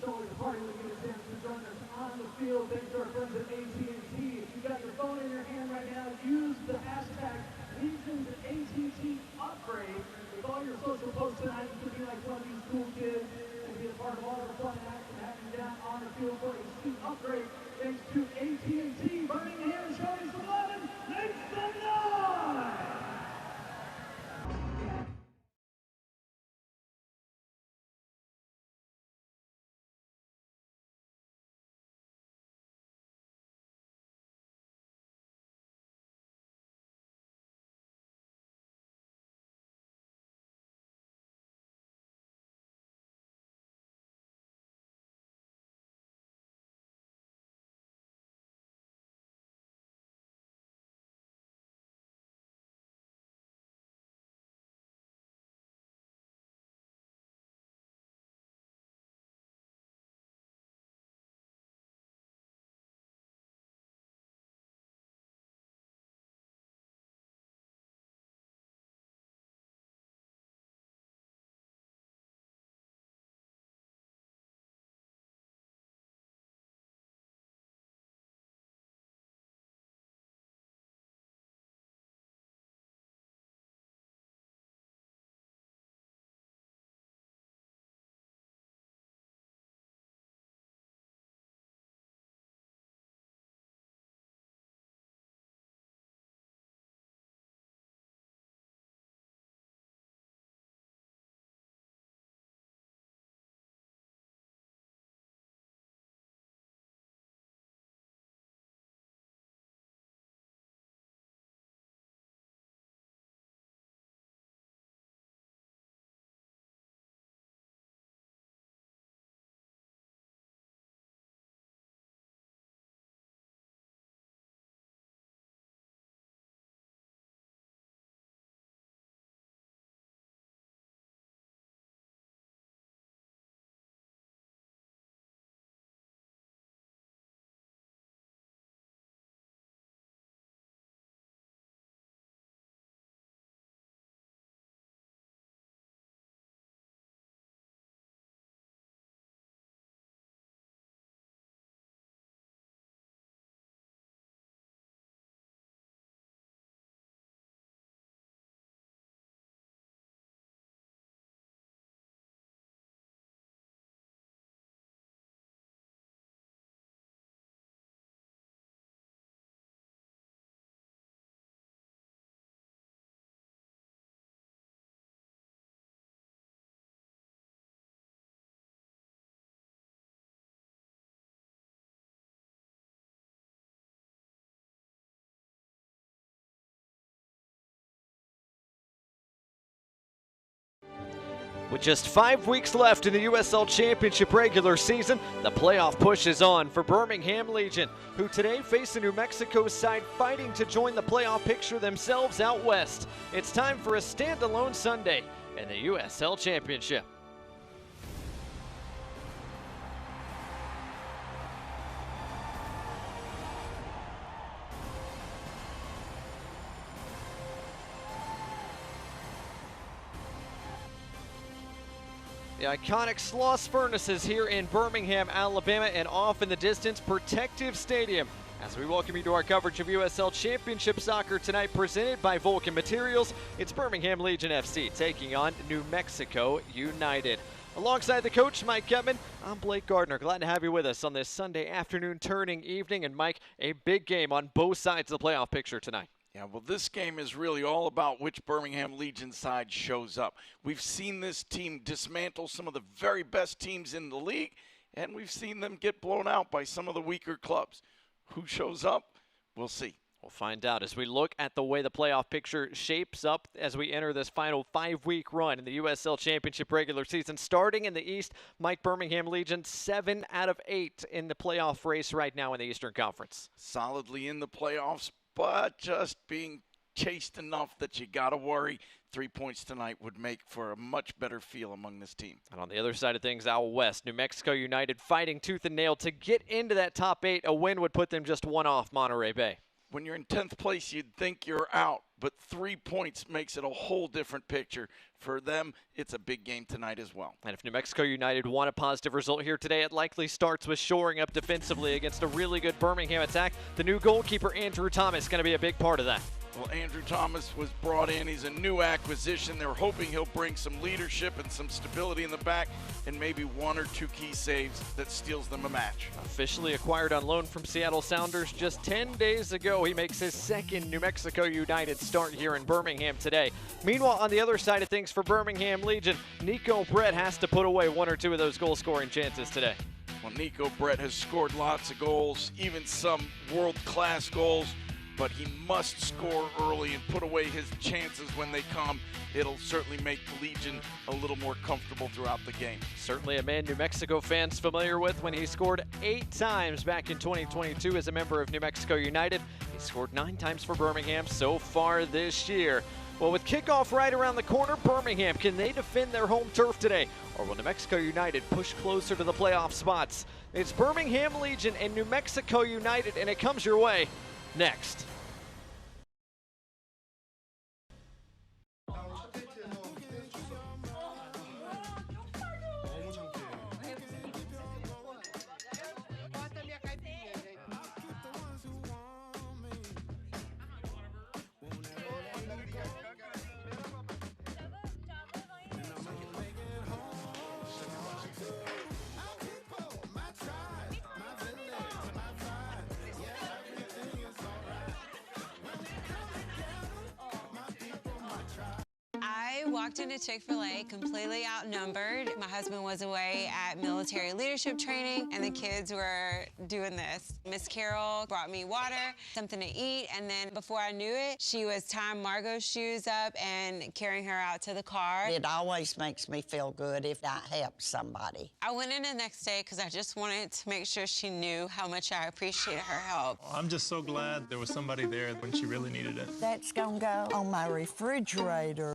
shoulder to party when you get a chance to join us on the field. Thanks to our friends at AT&T. If you got your phone in your hand right now, use the hashtag LegionsATT upgrade. With all your social posts tonight, you can be like one of these cool kids and be a part of all the fun and action happening down on the field for a seat upgrade. Thanks to AT&T. Birmingham showing some love and make some noise! With just 5 weeks left in the USL Championship regular season, the playoff push is on for Birmingham Legion, who today face a New Mexico side fighting to join the playoff picture themselves out west. It's time for a standalone Sunday in the USL Championship. The iconic Sloss Furnaces here in Birmingham, Alabama, and off in the distance, Protective Stadium. As we welcome you to our coverage of USL Championship Soccer tonight, presented by Vulcan Materials, it's Birmingham Legion FC taking on New Mexico United. Alongside the coach, Mike Getman, I'm Blake Gardner. Glad to have you with us on this Sunday afternoon turning evening. And Mike, a big game on both sides of the playoff picture tonight. Yeah, well, this game is really all about which Birmingham Legion side shows up. We've seen this team dismantle some of the very best teams in the league, and we've seen them get blown out by some of the weaker clubs. Who shows up? We'll see. We'll find out as we look at the way the playoff picture shapes up as we enter this final 5-week run in the USL Championship regular season. Starting in the East, Mike, Birmingham Legion 7 out of 8 in the playoff race right now in the Eastern Conference. Solidly in the playoffs, but just being chased enough that you got to worry. 3 points tonight would make for a much better feel among this team. And on the other side of things, out west, New Mexico United fighting tooth and nail to get into that top 8. A win would put them just one off Monterey Bay. When you're in 10th place, you'd think you're out, but 3 points makes it a whole different picture. For them, it's a big game tonight as well. And if New Mexico United want a positive result here today, it likely starts with shoring up defensively against a really good Birmingham attack. The new goalkeeper, Andrew Thomas, going to be a big part of that. Well, Andrew Thomas was brought in. He's a new acquisition. They're hoping he'll bring some leadership and some stability in the back and maybe 1 or 2 key saves that steals them a match. Officially acquired on loan from Seattle Sounders just 10 days ago, he makes his second New Mexico United start here in Birmingham today. Meanwhile, on the other side of things for Birmingham Legion, Nico Brett has to put away 1 or 2 of those goal-scoring chances today. Well, Nico Brett has scored lots of goals, even some world-class goals, but he must score early and put away his chances when they come. It'll certainly make the Legion a little more comfortable throughout the game. Certainly a man New Mexico fans familiar with when he scored 8 times back in 2022 as a member of New Mexico United. He scored 9 times for Birmingham so far this year. Well, with kickoff right around the corner, Birmingham, can they defend their home turf today? Or will New Mexico United push closer to the playoff spots? It's Birmingham Legion and New Mexico United, and it comes your way next. I walked into Chick-fil-A completely outnumbered. My husband was away at military leadership training, and the kids were doing this. Miss Carol brought me water, something to eat, and then before I knew it, she was tying Margot's shoes up and carrying her out to the car. It always makes me feel good if I help somebody. I went in the next day because I just wanted to make sure she knew how much I appreciated her help. I'm just so glad there was somebody there when she really needed it. That's gonna go on my refrigerator.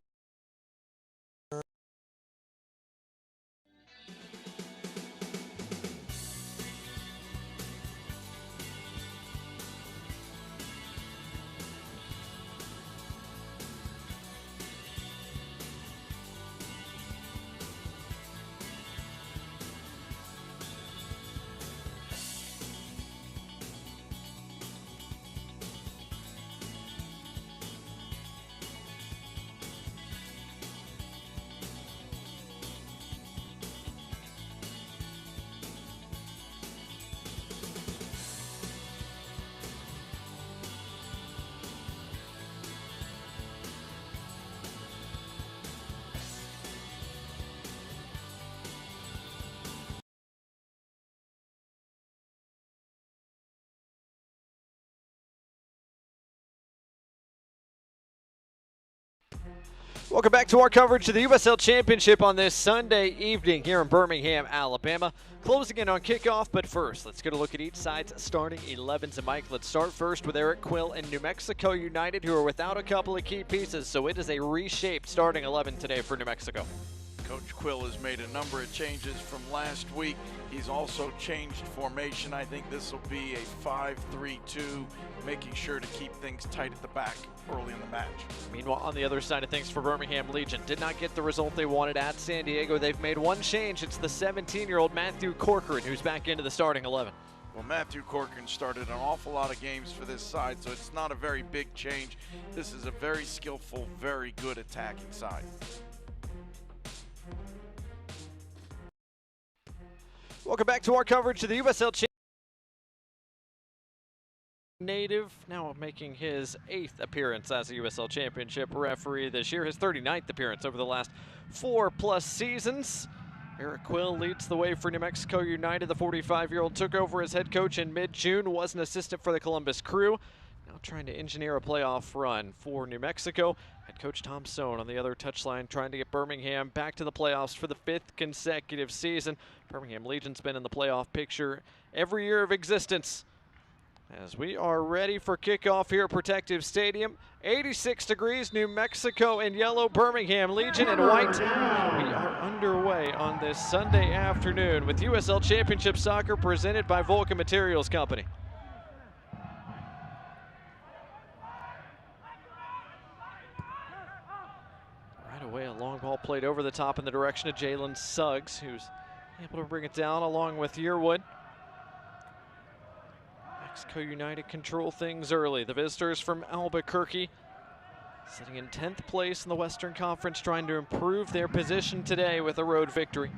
Welcome back to our coverage of the USL Championship on this Sunday evening here in Birmingham, Alabama. Closing in on kickoff, but first, let's get a look at each side's starting 11s. And Mike, let's start first with Eric Quill and New Mexico United, who are without a couple of key pieces, so it is a reshaped starting 11 today for New Mexico. Coach Quill has made a number of changes from last week. He's also changed formation. I think this will be a 5-3-2, making sure to keep things tight at the back early in the match. Meanwhile, on the other side of things for Birmingham Legion, did not get the result they wanted at San Diego. They've made one change. It's the 17-year-old Matthew Corcoran, who's back into the starting 11. Well, Matthew Corcoran started an awful lot of games for this side, so it's not a very big change. This is a very skillful, very good attacking side. Welcome back to our coverage of the USL Championship. Native now making his 8th appearance as a USL Championship referee this year, his 39th appearance over the last 4+ seasons. Eric Quill leads the way for New Mexico United. The 45-year-old took over as head coach in mid-June, was an assistant for the Columbus Crew. Now trying to engineer a playoff run for New Mexico. Head coach Tom Sohn on the other touchline trying to get Birmingham back to the playoffs for the 5th consecutive season. Birmingham Legion's been in the playoff picture every year of existence. As we are ready for kickoff here at Protective Stadium, 86 degrees, New Mexico in yellow, Birmingham Legion in white. We are underway on this Sunday afternoon with USL Championship Soccer presented by Vulcan Materials Company. long ball played over the top in the direction of Jalen Suggs, who's able to bring it down along with Yearwood. Mexico United control things early. The visitors from Albuquerque sitting in 10th place in the Western Conference, trying to improve their position today with a road victory.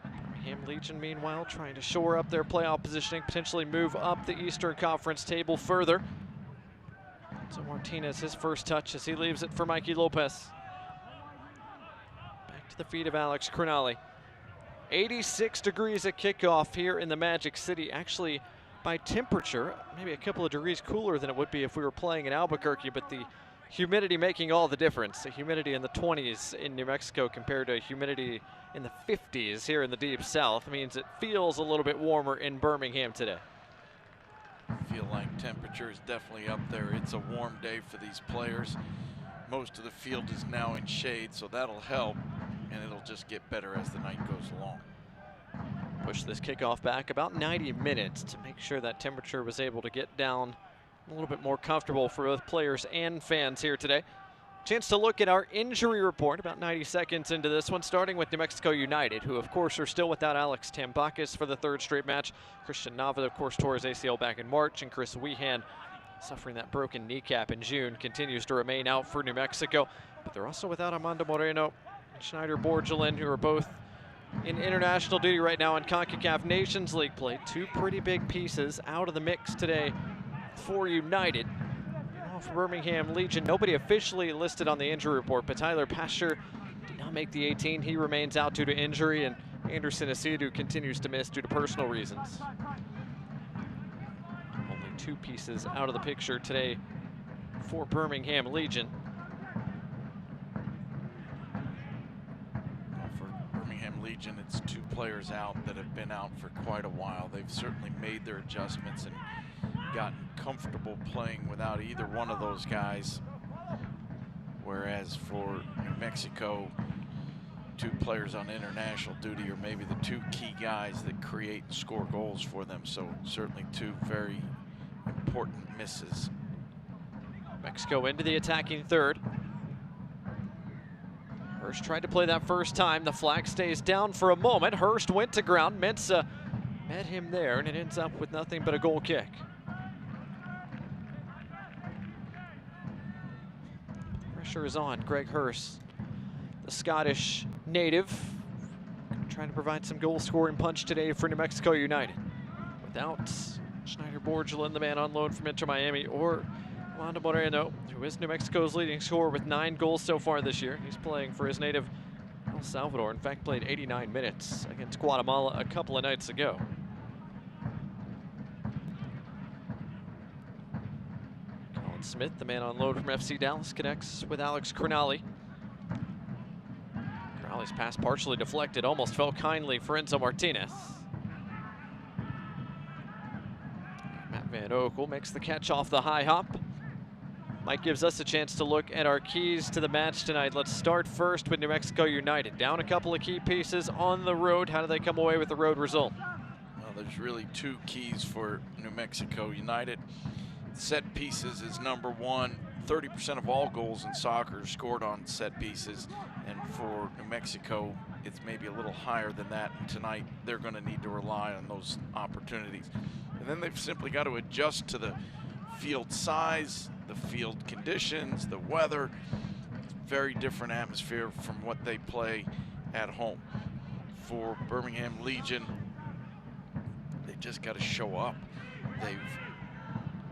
Birmingham Legion, meanwhile, trying to shore up their playoff positioning, potentially move up the Eastern Conference table further. So Martinez, his first touch as he leaves it for Mikey Lopez. Back to the feet of Alex Crognale. 86 degrees at kickoff here in the Magic City. Actually, by temperature, maybe a couple of degrees cooler than it would be if we were playing in Albuquerque, but the humidity making all the difference. The humidity in the 20s in New Mexico compared to humidity in the 50s here in the Deep South means it feels a little bit warmer in Birmingham today. I feel like temperature is definitely up there. It's a warm day for these players. Most of the field is now in shade, so that'll help, and it'll just get better as the night goes along. Push this kickoff back about 90 minutes to make sure that temperature was able to get down a little bit more comfortable for both players and fans here today. Chance to look at our injury report about 90 seconds into this one, starting with New Mexico United, who of course are still without Alex Tambakis for the third straight match. Christian Nava, of course, tore his ACL back in March, and Chris Wehan, suffering that broken kneecap in June, continues to remain out for New Mexico. But they're also without Armando Moreno and Schneider Borgelin, who are both in international duty right now in CONCACAF Nations League play. Two pretty big pieces out of the mix today for United. For Birmingham Legion, nobody officially listed on the injury report, but Tyler Pasher did not make the 18. He remains out due to injury, and Anderson Asidu continues to miss due to personal reasons. Only two pieces out of the picture today for Birmingham Legion. Well, for Birmingham Legion, it's two players out that have been out for quite a while. They've certainly made their adjustments and gotten comfortable playing without either one of those guys. Whereas for New Mexico, two players on international duty are maybe the two key guys that create and score goals for them. So certainly two very important misses. Mexico into the attacking third. Hurst tried to play that first time. The flag stays down for a moment. Hurst went to ground. Mensah met him there, and it ends up with nothing but a goal kick. Pressure is on Greg Hurst, the Scottish native, trying to provide some goal-scoring punch today for New Mexico United. Without Schneider Borgelin, the man on loan from Inter Miami, or Armando Moreno, who is New Mexico's leading scorer with 9 goals so far this year. He's playing for his native El Salvador. In fact, played 89 minutes against Guatemala a couple of nights ago. Smith, the man on loan from FC Dallas, connects with Alex Crognale. Crognale's pass partially deflected, almost fell kindly for Enzo Martinez. Matt Van Oekel makes the catch off the high hop. Mike gives us a chance to look at our keys to the match tonight. Let's start first with New Mexico United. Down a couple of key pieces on the road. How do they come away with the road result? Well, there's really two keys for New Mexico United. Set pieces is number one. 30% of all goals in soccer are scored on set pieces, and for New Mexico it's maybe a little higher than that, and tonight they're going to need to rely on those opportunities. And then they've simply got to adjust to the field size, the field conditions, the weather. It's a very different atmosphere from what they play at home. For Birmingham Legion, they've just got to show up. They've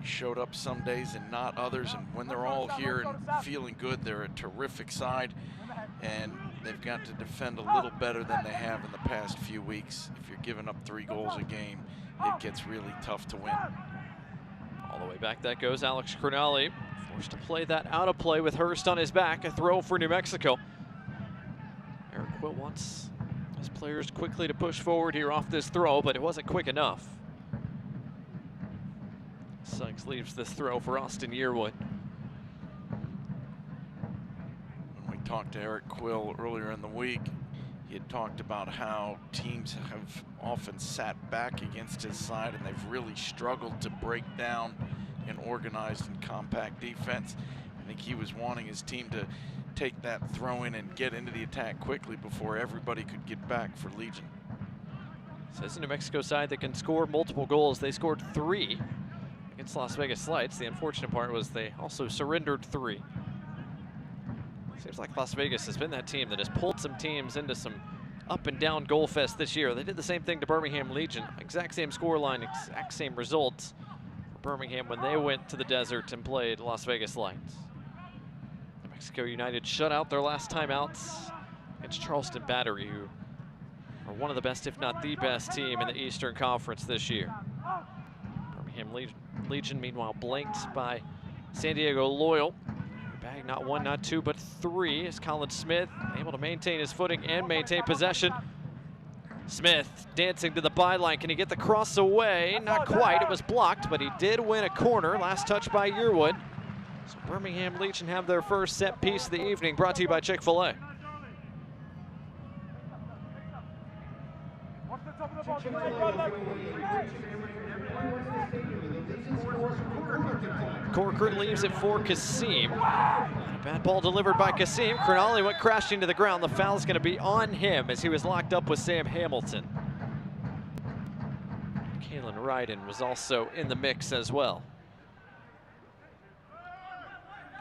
showed up some days and not others, and when they're all here and feeling good, they're a terrific side, and they've got to defend a little better than they have in the past few weeks. If you're giving up 3 goals a game, it gets really tough to win. All the way back that goes Alex Crognale, forced to play that out of play with Hurst on his back. A throw for New Mexico. Eric Quill wants his players quickly to push forward here off this throw, but it wasn't quick enough. Suggs leaves this throw for Austin Yearwood. When we talked to Eric Quill earlier in the week, he had talked about how teams have often sat back against his side, and they've really struggled to break down an organized and compact defense. I think he was wanting his team to take that throw in and get into the attack quickly before everybody could get back for Legion. So this is a New Mexico side that can score multiple goals. They scored 3 against Las Vegas Lights. The unfortunate part was they also surrendered 3. Seems like Las Vegas has been that team that has pulled some teams into some up and down goal fest this year. They did the same thing to Birmingham Legion. Exact same scoreline, exact same results for Birmingham when they went to the desert and played Las Vegas Lights. New Mexico United shut out their last time outs against Charleston Battery, who are one of the best, if not the best team in the Eastern Conference this year. Birmingham Legion, meanwhile, blanked by San Diego Loyal. Bag not 1, not 2, but 3 as Colin Smith able to maintain his footing and maintain possession. Smith dancing to the byline. Can he get the cross away? Not quite. It was blocked, but he did win a corner. Last touch by Yearwood. So Birmingham Legion have their first set piece of the evening, brought to you by Chick-fil-A. Corcoran leaves it for Kasim. A bad ball delivered by Kasim. Cronali went crashing to the ground. The foul is going to be on him as he was locked up with Sam Hamilton. Kalen Ryden was also in the mix as well.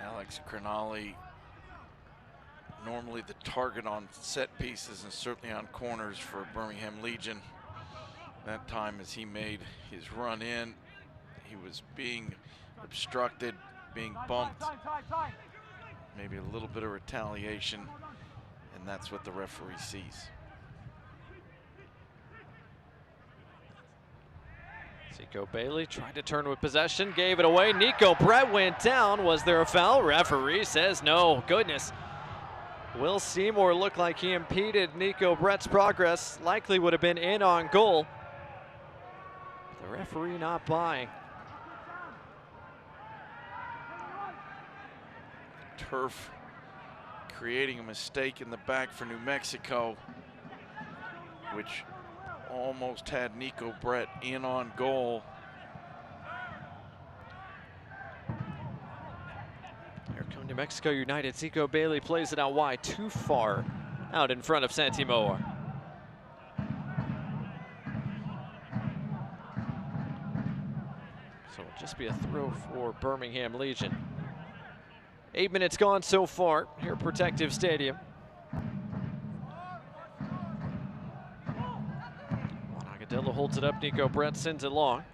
Alex Cronali, normally the target on set pieces and certainly on corners for Birmingham Legion. That time as he made his run in, he was being obstructed, being bumped, maybe a little bit of retaliation, and that's what the referee sees. Zico Bailey tried to turn with possession, gave it away. Nico Brett went down. Was there a foul? Referee says no. Goodness. Will Seymour looked like he impeded Nico Brett's progress. Likely would have been in on goal. The referee not buying. Turf creating a mistake in the back for New Mexico, which almost had Nico Brett in on goal. Here come New Mexico United. Zico Bailey plays it out wide, too far out in front of Santi Moar. So it'll just be a throw for Birmingham Legion. 8 minutes gone so far here at Protective Stadium. Agudelo holds it up. Nico Brett sends it long.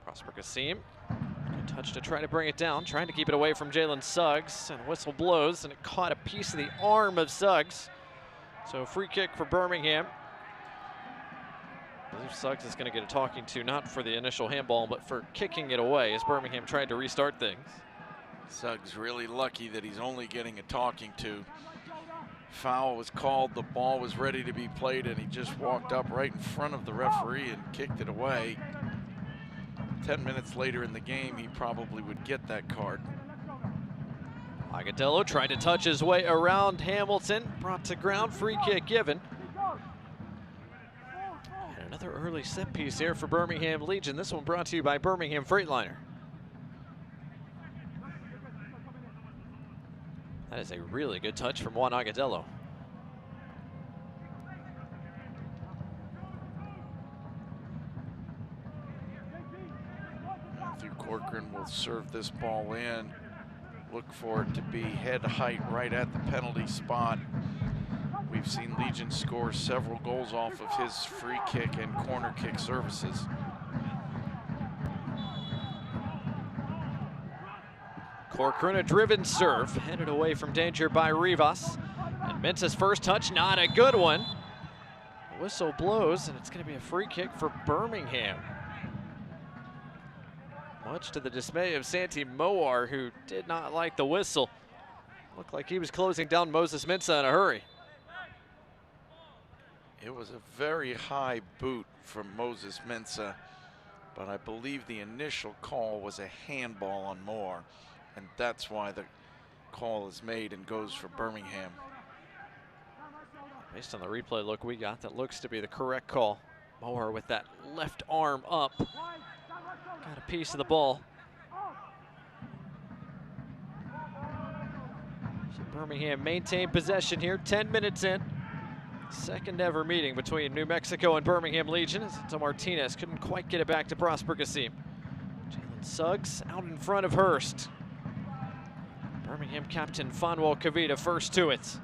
Prosper Kasim. Good touch to try to bring it down. Trying to keep it away from Jalen Suggs. And whistle blows, and it caught a piece of the arm of Suggs. So free kick for Birmingham. I believe Suggs is going to get a talking to, not for the initial handball, but for kicking it away as Birmingham tried to restart things. Suggs really lucky that he's only getting a talking to. Foul was called, the ball was ready to be played, and he just walked up right in front of the referee and kicked it away. 10 minutes later in the game, he probably would get that card. Agudelo tried to touch his way around Hamilton, brought to ground, free kick given. And another early set piece here for Birmingham Legion. This one brought to you by Birmingham Freightliner. That is a really good touch from Juan Agudelo. Matthew Corcoran will serve this ball in. Look for it to be head height right at the penalty spot. We've seen Legion score several goals off of his free kick and corner kick services. Corcoran, a driven serve, headed away from danger by Rivas. And Mintza's first touch, not a good one. The whistle blows, and it's going to be a free kick for Birmingham. Much to the dismay of Santi Moar, who did not like the whistle. Looked like he was closing down Moses Mintza in a hurry. It was a very high boot from Moses Mintza, but I believe the initial call was a handball on Moore. And that's why the call is made and goes for Birmingham. Based on the replay look we got, that looks to be the correct call. Moore with that left arm up. Got a piece of the ball. Birmingham maintained possession here, 10 minutes in. Second ever meeting between New Mexico and Birmingham Legion. So Martinez couldn't quite get it back to Prosper Kassim. Jalen Suggs out in front of Hurst. Birmingham captain Fonwell Kavita first to it.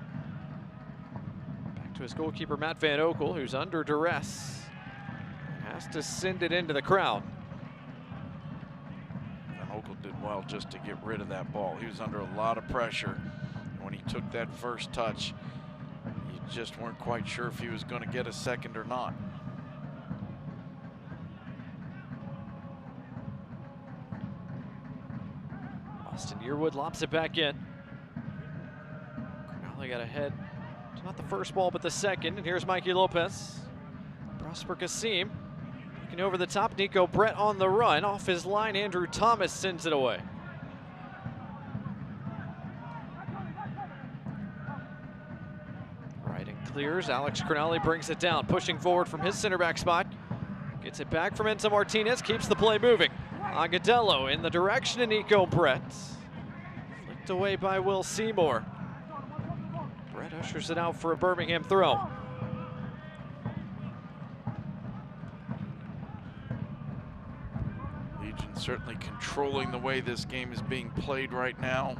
Back to his goalkeeper Matt Van Okel, who's under duress. Has to send it into the crowd. Van Okel did well just to get rid of that ball. He was under a lot of pressure. When he took that first touch, you just weren't quite sure if he was going to get a second or not. Austin Yearwood lobs it back in. Cornelli got ahead. Not the first ball, but the second. And here's Mikey Lopez. Prosper Kassim looking over the top. Nico Brett on the run. Off his line, Andrew Thomas sends it away. Clears. Alex Cornelli brings it down, pushing forward from his center back spot. Gets it back from Enzo Martinez, keeps the play moving. Agudelo in the direction of Nico Brett. Flicked away by Will Seymour. Brett ushers it out for a Birmingham throw. Legion certainly controlling the way this game is being played right now.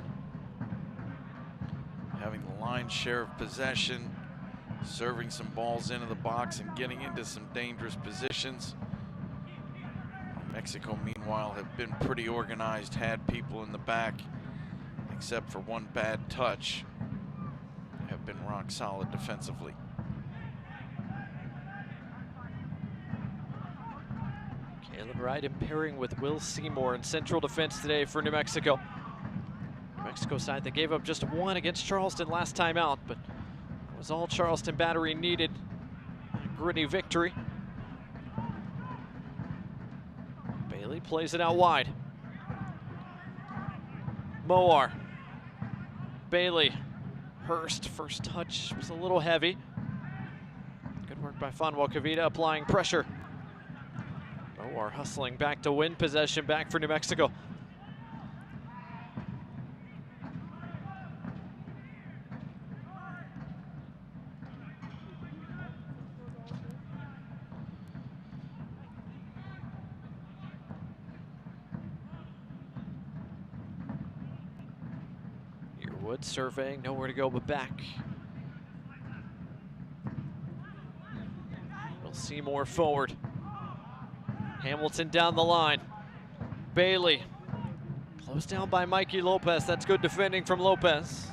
Having the lion's share of possession. Serving some balls into the box and getting into some dangerous positions. Mexico, meanwhile, have been pretty organized, had people in the back, except for one bad touch, have been rock solid defensively. Kalen Wright in pairing with Will Seymour in central defense today for New Mexico. New Mexico side that gave up just one against Charleston last time out, but was all Charleston Battery needed. A gritty victory. Bailey plays it out wide. Moar. Bailey. Hurst, first touch was a little heavy. Good work by Fonwell Kavita applying pressure. Moar hustling back to win possession back for New Mexico. Wood surveying, nowhere to go but back. Will Seymour forward. Hamilton down the line. Bailey. Closed down by Mikey Lopez. That's good defending from Lopez.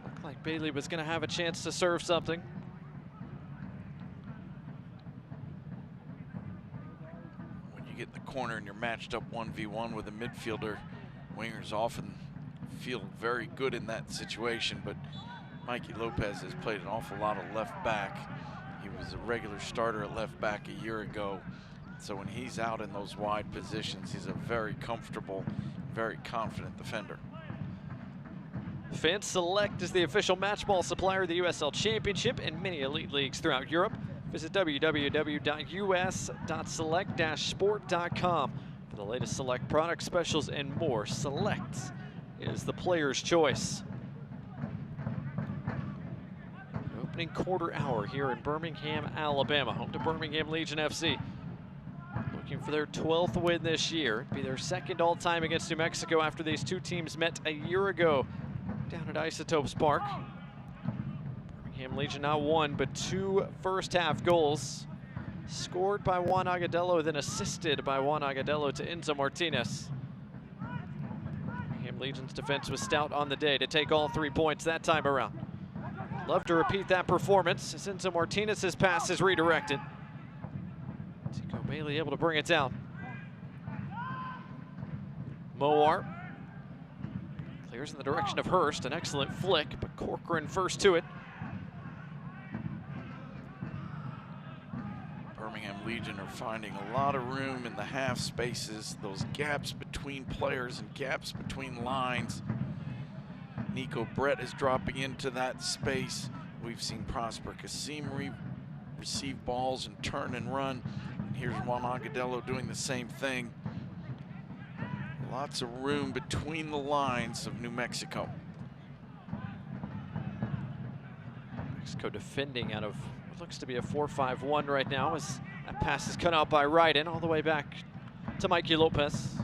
Looked like Bailey was going to have a chance to serve something. When you get in the corner and you're matched up 1v1 with a midfielder, wingers often feel very good in that situation, but Mikey Lopez has played an awful lot of left back. He was a regular starter at left back a year ago. So when he's out in those wide positions, he's a very comfortable, very confident defender. Fan Select is the official match ball supplier of the USL Championship and many elite leagues throughout Europe. Visit www.us.select-sport.com for the latest Select product specials and more. Select is the player's choice. Opening quarter hour here in Birmingham, Alabama, home to Birmingham Legion FC. Looking for their 12th win this year. It'd be their second all-time against New Mexico after these two teams met a year ago down at Isotopes Park. Birmingham Legion not one, but two first-half goals. Scored by Juan Agudelo, then assisted by Juan Agudelo to Enzo Martinez. Birmingham Legion's defense was stout on the day to take all 3 points that time around. Love to repeat that performance as Enzo Martinez's pass is redirected. Tico Bailey able to bring it down. Moar clears in the direction of Hurst, an excellent flick, but Corcoran first to it. Birmingham Legion are finding a lot of room in the half spaces, those gaps between players and gaps between lines. Nico Brett is dropping into that space. We've seen Prosper Kassim receive balls and turn and run. And here's Juan Agudelo doing the same thing. A Lots of room between the lines of New Mexico. Mexico defending out of what looks to be a 4-5-1 right now as that pass is cut out by Ryden all the way back to Mikey Lopez.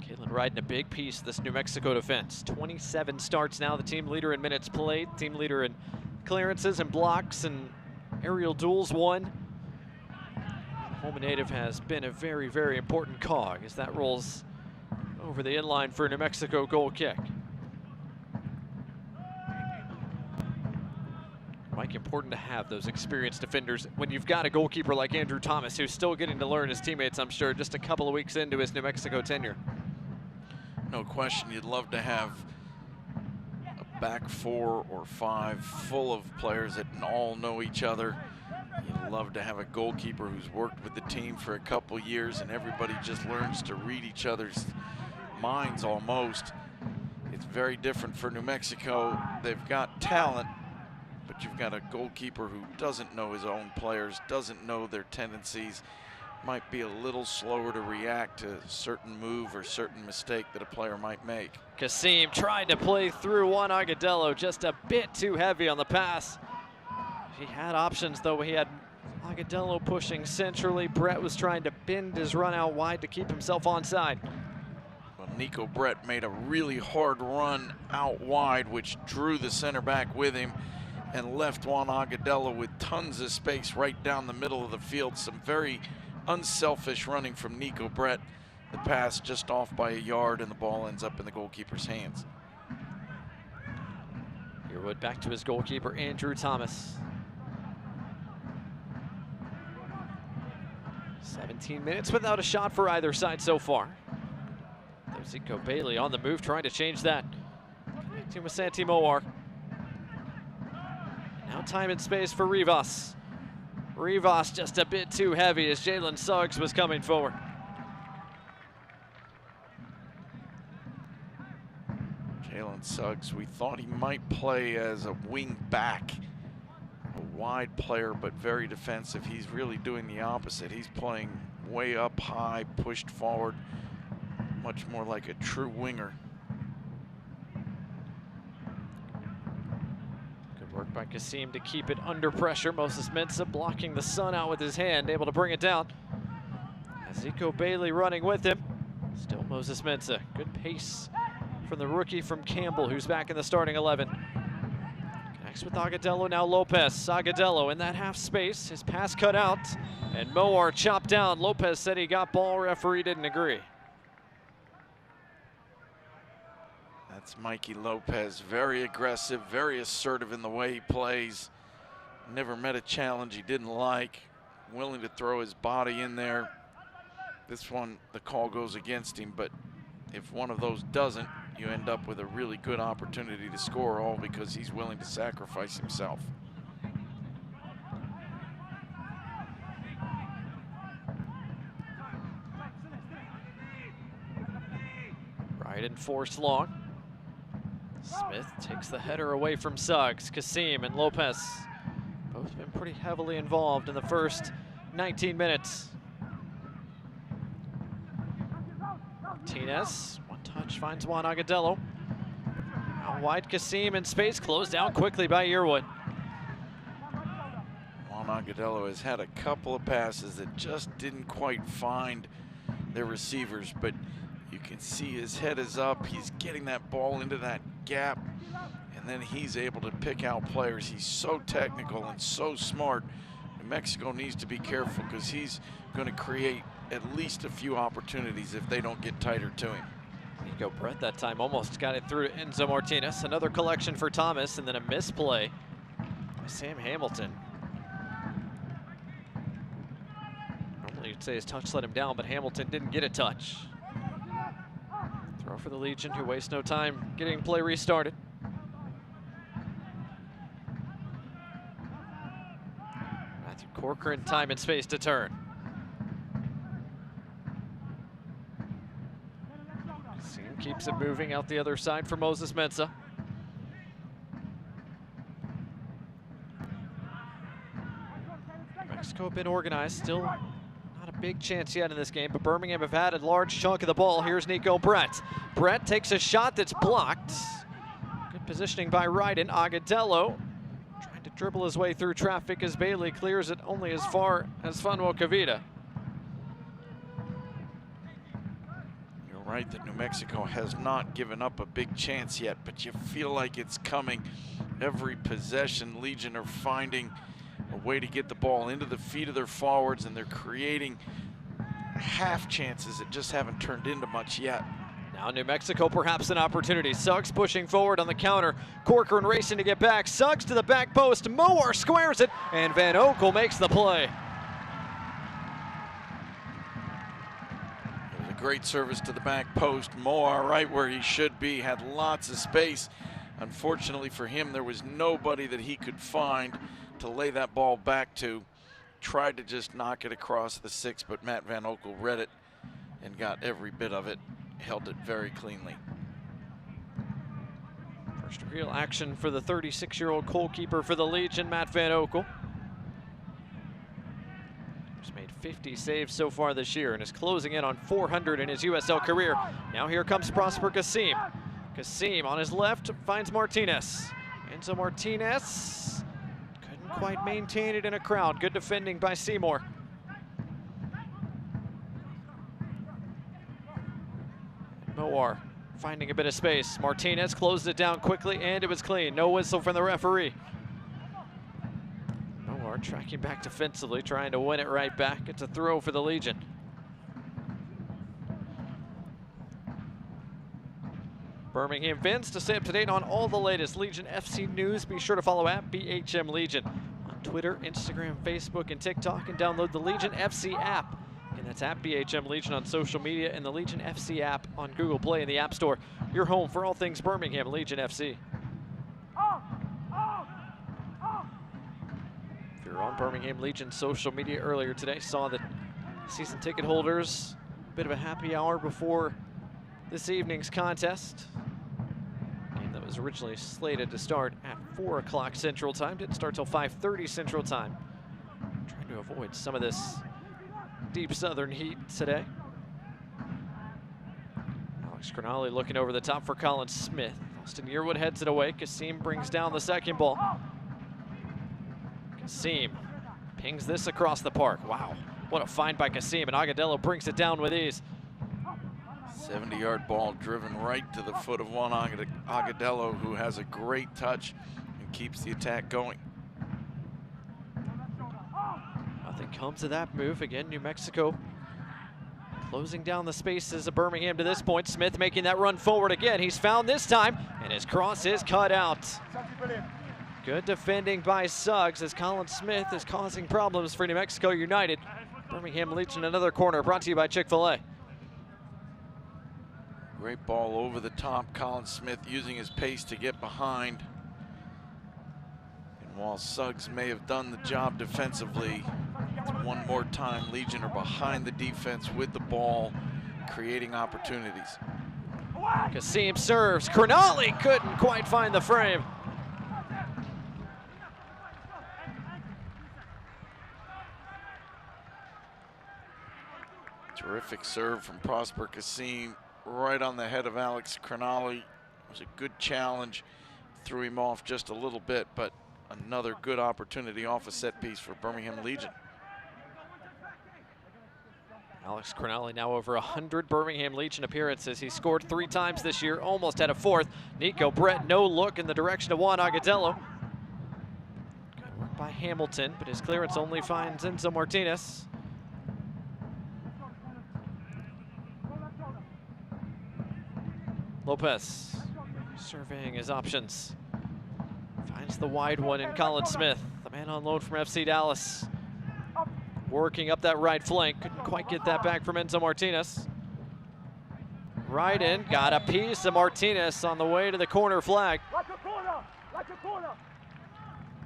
Kalen Ryden, a big piece of this New Mexico defense. 27 starts now, the team leader in minutes played, team leader in clearances and blocks and aerial duels won. Home native has been a very, very important cog as that rolls over the inline for a New Mexico goal kick. Mike, important to have those experienced defenders when you've got a goalkeeper like Andrew Thomas, who's still getting to learn his teammates, I'm sure, just a couple of weeks into his New Mexico tenure. No question, you'd love to have a back 4 or 5 full of players that all know each other. You'd love to have a goalkeeper who's worked with the team for a couple years and everybody just learns to read each other's minds almost. It's very different for New Mexico. They've got talent, but you've got a goalkeeper who doesn't know his own players, doesn't know their tendencies, might be a little slower to react to a certain move or certain mistake that a player might make. Kasim tried to play through Juan Agudelo, just a bit too heavy on the pass. He had options, though. He had Agudelo pushing centrally. Brett was trying to bend his run out wide to keep himself onside. Well, Nico Brett made a really hard run out wide, which drew the center back with him and left Juan Agudelo with tons of space right down the middle of the field. Some very unselfish running from Nico Brett. The pass just off by a yard and the ball ends up in the goalkeeper's hands. Yearwood back to his goalkeeper, Andrew Thomas. 17 minutes without a shot for either side so far. There's Zico Bailey on the move, trying to change that. Connecting with Santi Moar. Now time and space for Rivas. Rivas just a bit too heavy as Jalen Suggs was coming forward. Jalen Suggs, we thought he might play as a wing back. A wide player, but very defensive. He's really doing the opposite. He's playing way up high, pushed forward, much more like a true winger. Good work by Kasim to keep it under pressure. Moses Mensah blocking the sun out with his hand, able to bring it down. Zico Bailey running with him. Still Moses Mensah. Good pace from the rookie from Campbell, who's back in the starting 11. With Agudelo, now Lopez. Agudelo in that half space, his pass cut out, and Moar chopped down. Lopez said he got ball, referee didn't agree. That's Mikey Lopez, very aggressive, very assertive in the way he plays. Never met a challenge he didn't like, willing to throw his body in there. This one, the call goes against him, but if one of those doesn't, you end up with a really good opportunity to score, all because he's willing to sacrifice himself. Ryden forced long. Smith takes the header away from Suggs. Kasim and Lopez both been pretty heavily involved in the first 19 minutes. Martinez, one touch, finds Juan Agudelo. Out wide, Kasim in space, closed down quickly by Yearwood. Juan Agudelo has had a couple of passes that just didn't quite find their receivers, but you can see his head is up. He's getting that ball into that gap, and then he's able to pick out players. He's so technical and so smart. New Mexico needs to be careful because he's going to create at least a few opportunities if they don't get tighter to him. Nico Brett that time almost got it through to Enzo Martinez. Another collection for Thomas, and then a misplay by Sam Hamilton. Normally you'd say his touch let him down, but Hamilton didn't get a touch. Throw for the Legion, who wastes no time getting play restarted. Matthew Corcoran, time and space to turn. Keeps it moving out the other side for Moses Mensah. Mexico been organized, still not Not a big chance yet in this game, but Birmingham have had a large chunk of the ball. Here's Nico Brett. Brett takes a shot that's blocked. Good positioning by Ryden. Agadello trying to dribble his way through traffic as Bailey clears it only as far as Fanwo Kavita. You're right that New Mexico has not given up a big chance yet, but you feel like it's coming. Every possession, Legion are finding a way to get the ball into the feet of their forwards, and they're creating half chances that just haven't turned into much yet. Now New Mexico perhaps an opportunity. Suggs pushing forward on the counter. Corcoran racing to get back. Suggs to the back post. Moar squares it, and Van Oekel makes the play. It was a great service to the back post. Moar right where he should be, had lots of space. Unfortunately for him, there was nobody that he could find to lay that ball back to. Tried to just knock it across the six, but Matt Van Oekel read it and got every bit of it, held it very cleanly. First real action for the 36-year-old goalkeeper for the Legion, Matt Van Oekel. He's made 50 saves so far this year and is closing in on 400 in his USL career. Now here comes Prosper Kassim. Kassim on his left finds Martinez. Enzo Martinez couldn't quite maintain it in a crowd. Good defending by Seymour. Moar finding a bit of space. Martinez closed it down quickly, and it was clean. No whistle from the referee. Moar tracking back defensively, trying to win it right back. It's a throw for the Legion. Birmingham fans, to stay up to date on all the latest Legion FC news, be sure to follow at BHM Legion on Twitter, Instagram, Facebook, and TikTok, and download the Legion FC app. And that's at BHM Legion on social media and the Legion FC app on Google Play and the App Store. Your home for all things Birmingham Legion FC. If you're on Birmingham Legion social media earlier today, saw that season ticket holders, a bit of a happy hour before this evening's contest. Game that was originally slated to start at 4 o'clock Central Time. Didn't start till 5:30 Central Time. Trying to avoid some of this deep southern heat today. Alex Cronali looking over the top for Colin Smith. Austin Yearwood heads it away. Kassim brings down the second ball. Kassim pings this across the park. Wow, what a find by Kassim, and Agadello brings it down with ease. 70-yard ball driven right to the foot of Juan Agadello, who has a great touch and keeps the attack going. Nothing comes of that move. Again, New Mexico closing down the spaces of Birmingham to this point. Smith making that run forward again. He's found this time, and his cross is cut out. Good defending by Suggs as Colin Smith is causing problems for New Mexico United. Birmingham Legion another corner, brought to you by Chick-fil-A. Great ball over the top. Colin Smith using his pace to get behind. And while Suggs may have done the job defensively, one more time Legion are behind the defense with the ball, creating opportunities. Kassim serves. Cronali couldn't quite find the frame. Terrific serve from Prosper Kassim, right on the head of Alex Cronali. It was a good challenge, threw him off just a little bit, but another good opportunity off a set piece for Birmingham Legion. Alex Cronali now over 100 Birmingham Legion appearances. He scored 3 times this year, almost had a 4th. Nico Brett, no look in the direction of Juan Agadello. Good work by Hamilton, but his clearance only finds Enzo Martinez. Lopez surveying his options. Finds the wide one in Colin Smith, the man on loan from FC Dallas. Working up that right flank, couldn't quite get that back from Enzo Martinez. Right in, got a piece of Martinez on the way to the corner flag.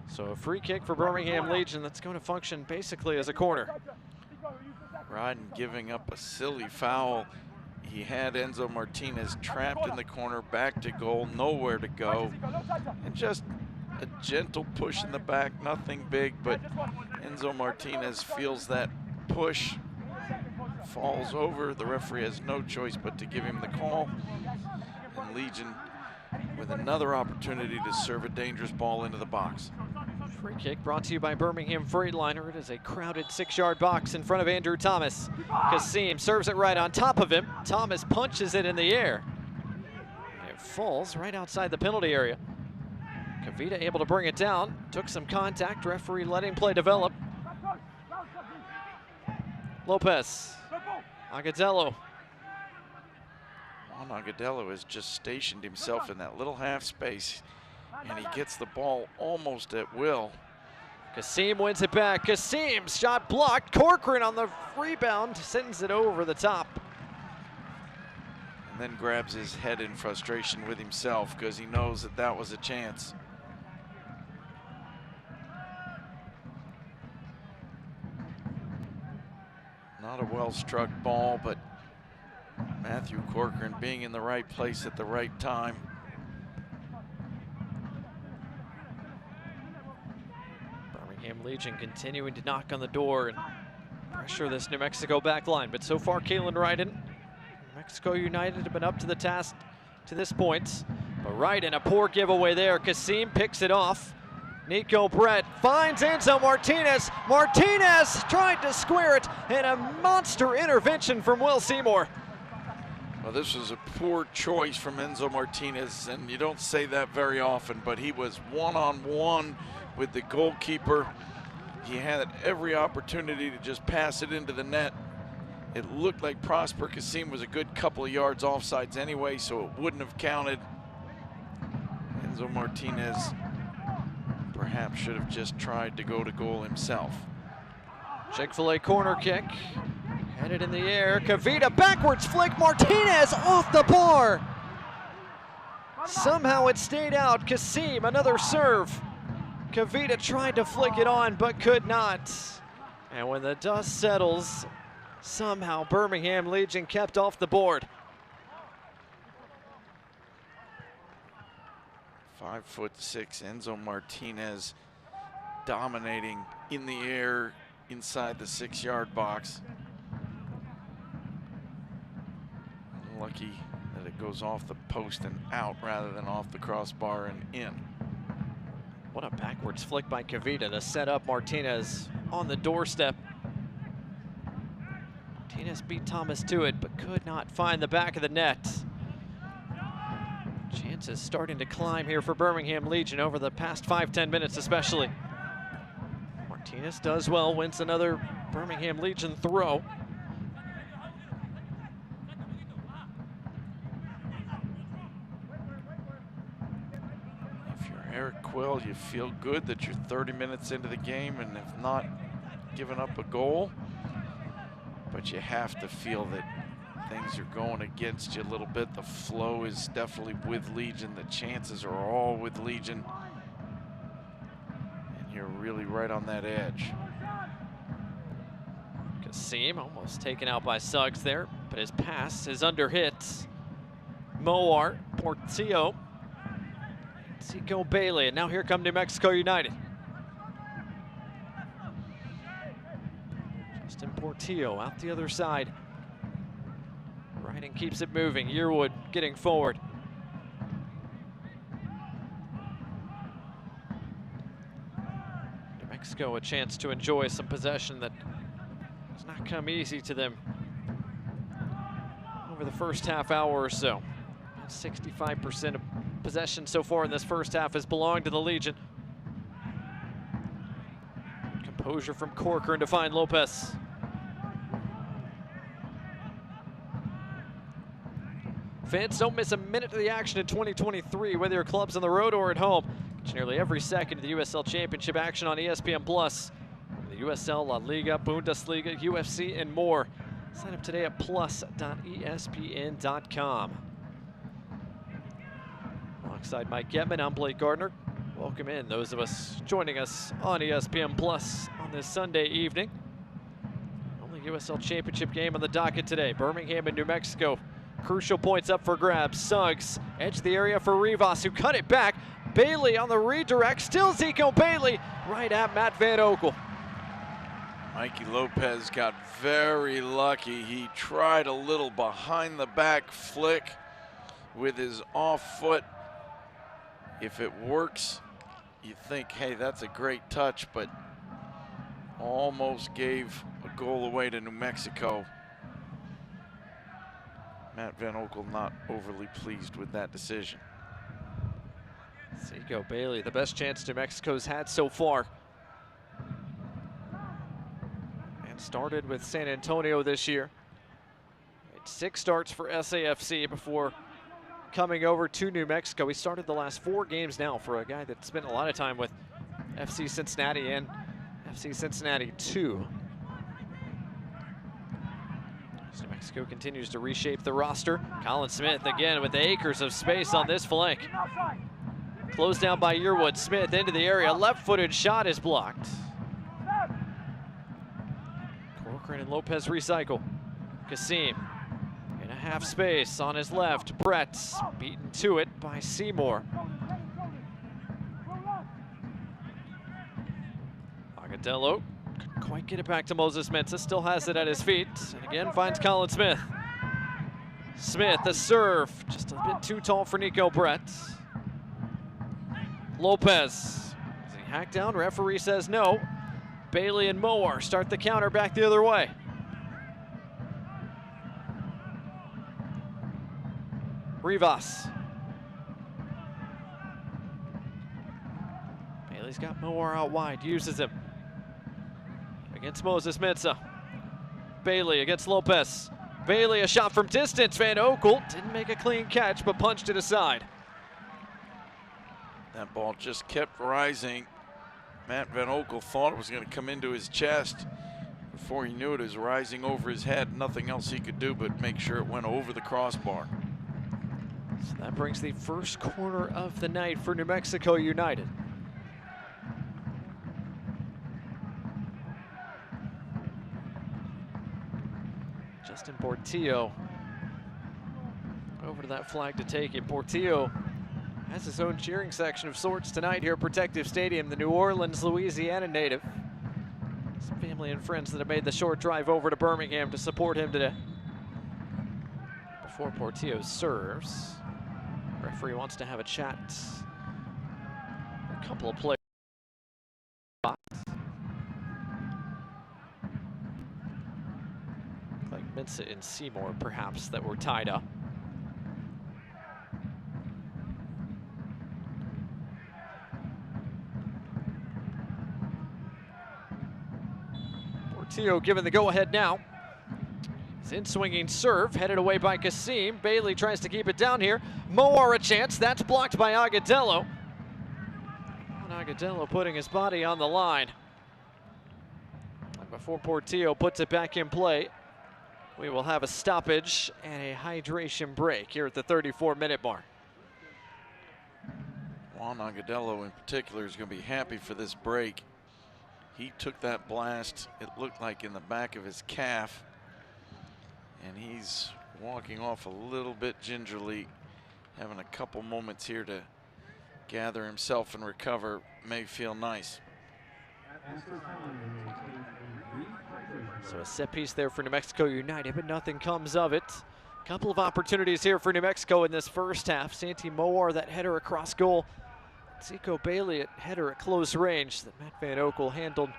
So a free kick for Birmingham Legion that's going to function basically as a corner. Ryden giving up a silly foul. He had Enzo Martinez trapped in the corner, back to goal, nowhere to go. And just a gentle push in the back, nothing big, but Enzo Martinez feels that push, falls over. The referee has no choice but to give him the call. And Legion with another opportunity to serve a dangerous ball into the box. Free kick brought to you by Birmingham Freightliner. It is a crowded 6-yard box in front of Andrew Thomas. Kasim serves it right on top of him. Thomas punches it in the air. It falls right outside the penalty area. Kavita able to bring it down. Took some contact. Referee letting play develop. Lopez. Agadello. Juan Agadello has just stationed himself in that little half space, and he gets the ball almost at will. Kasim wins it back. Kasim's shot blocked. Corcoran on the rebound sends it over the top. And then grabs his head in frustration with himself because he knows that that was a chance. Not a well-struck ball, but Matthew Corcoran being in the right place at the right time. Birmingham Legion continuing to knock on the door and pressure this New Mexico back line. But so far, Kalen Ryden, New Mexico United have been up to the task to this point. But Ryden, a poor giveaway there. Kasim picks it off. Nico Brett finds Enzo Martinez. Martinez tried to square it, and a monster intervention from Will Seymour. Well, this was a poor choice from Enzo Martinez, and you don't say that very often, but he was one-on-one with the goalkeeper. He had every opportunity to just pass it into the net. It looked like Prosper Kasim was a good couple of yards offsides anyway, so it wouldn't have counted. Enzo Martinez perhaps should have just tried to go to goal himself. Chick-fil-A corner kick. Headed in the air. Kavita backwards flick. Martinez off the bar. Somehow it stayed out. Kasim, another serve. Kavita tried to flick it on but could not. And when the dust settles, somehow Birmingham Legion kept off the board. 5'6" Enzo Martinez dominating in the air inside the 6-yard box. Lucky that it goes off the post and out rather than off the crossbar and in. What a backwards flick by Kavita to set up Martinez on the doorstep. Martinez beat Thomas to it but could not find the back of the net. Chances starting to climb here for Birmingham Legion over the past 5-10 minutes especially. Martinez does well, wins another Birmingham Legion throw. If you're Eric Quill, you feel good that you're 30 minutes into the game and have not given up a goal, but you have to feel that things are going against you a little bit. The flow is definitely with Legion. The chances are all with Legion. And you're really right on that edge. Kasim almost taken out by Suggs there, but his pass is under hit. Moar, Portillo, Zico Bailey, and now here come New Mexico United. Justin Portillo out the other side. Ryden keeps it moving. Yearwood getting forward. New Mexico a chance to enjoy some possession that has not come easy to them over the first half hour or so. 65% of possession so far in this first half has belonged to the Legion. Composure from Corcoran to find Lopez. Fans, don't miss a minute of the action in 2023, whether your club's on the road or at home. Catch nearly every second of the USL Championship action on ESPN+. The USL, La Liga, Bundesliga, UFC, and more. Sign up today at plus.espn.com. Alongside Mike Getman, I'm Blake Gardner. Welcome in those of us joining us on ESPN Plus on this Sunday evening. Only USL Championship game on the docket today. Birmingham and New Mexico. Crucial points up for grabs. Suggs edge the area for Rivas, who cut it back. Bailey on the redirect. Still Zico Bailey right at Matt Van Oekel. Mikey Lopez got very lucky. He tried a little behind the back flick with his off foot. If it works, you think, hey, that's a great touch, but almost gave a goal away to New Mexico. Matt Van Oekel not overly pleased with that decision. Zico Bailey, the best chance New Mexico's had so far. And started with San Antonio this year. Made 6 starts for SAFC before coming over to New Mexico. He started the last 4 games now for a guy that spent a lot of time with FC Cincinnati and FC Cincinnati 2. New Mexico continues to reshape the roster. Colin Smith again with acres of space on this flank. Closed down by Yearwood. Smith into the area. Left-footed shot is blocked. Corcoran and Lopez recycle. Kasim in a half space on his left. Brett beaten to it by Seymour. Agadello couldn't quite get it back to Moses Mensah. Still has it at his feet. And again finds Colin Smith. Smith, the serve. Just a bit too tall for Nico Brett. Lopez, is he hacked down? Referee says no. Bailey and Moar start the counter back the other way. Rivas. Bailey's got Moar out wide, uses him. Against Moses Mensah. Bailey against Lopez. Bailey, a shot from distance. Van Oekel didn't make a clean catch, but punched it aside. That ball just kept rising. Matt Van Oekel thought it was going to come into his chest. Before he knew it, it was rising over his head. Nothing else he could do but make sure it went over the crossbar. So that brings the first corner of the night for New Mexico United. Justin Portillo over to that flag to take it. Portillo has his own cheering section of sorts tonight here at Protective Stadium. The New Orleans, Louisiana native. Some family and friends that have made the short drive over to Birmingham to support him today. Before Portillo serves, referee wants to have a chat. A couple of players. Like Mensah and Seymour, perhaps, that were tied up. Portillo given the go-ahead now. His in-swinging serve, headed away by Kasim. Bailey tries to keep it down here. Moar a chance, that's blocked by Agadello. Agadello putting his body on the line. And before Portillo puts it back in play, we will have a stoppage and a hydration break here at the 34-minute mark. Juan Agadello in particular is going to be happy for this break. He took that blast, it looked like in the back of his calf, and he's walking off a little bit gingerly, having a couple moments here to gather himself and recover. May feel nice. So a set piece there for New Mexico United, but nothing comes of it. Couple of opportunities here for New Mexico in this first half. Santi Moar, that header across goal. Zico Bailey at header at close range that Matt Van Oekel handled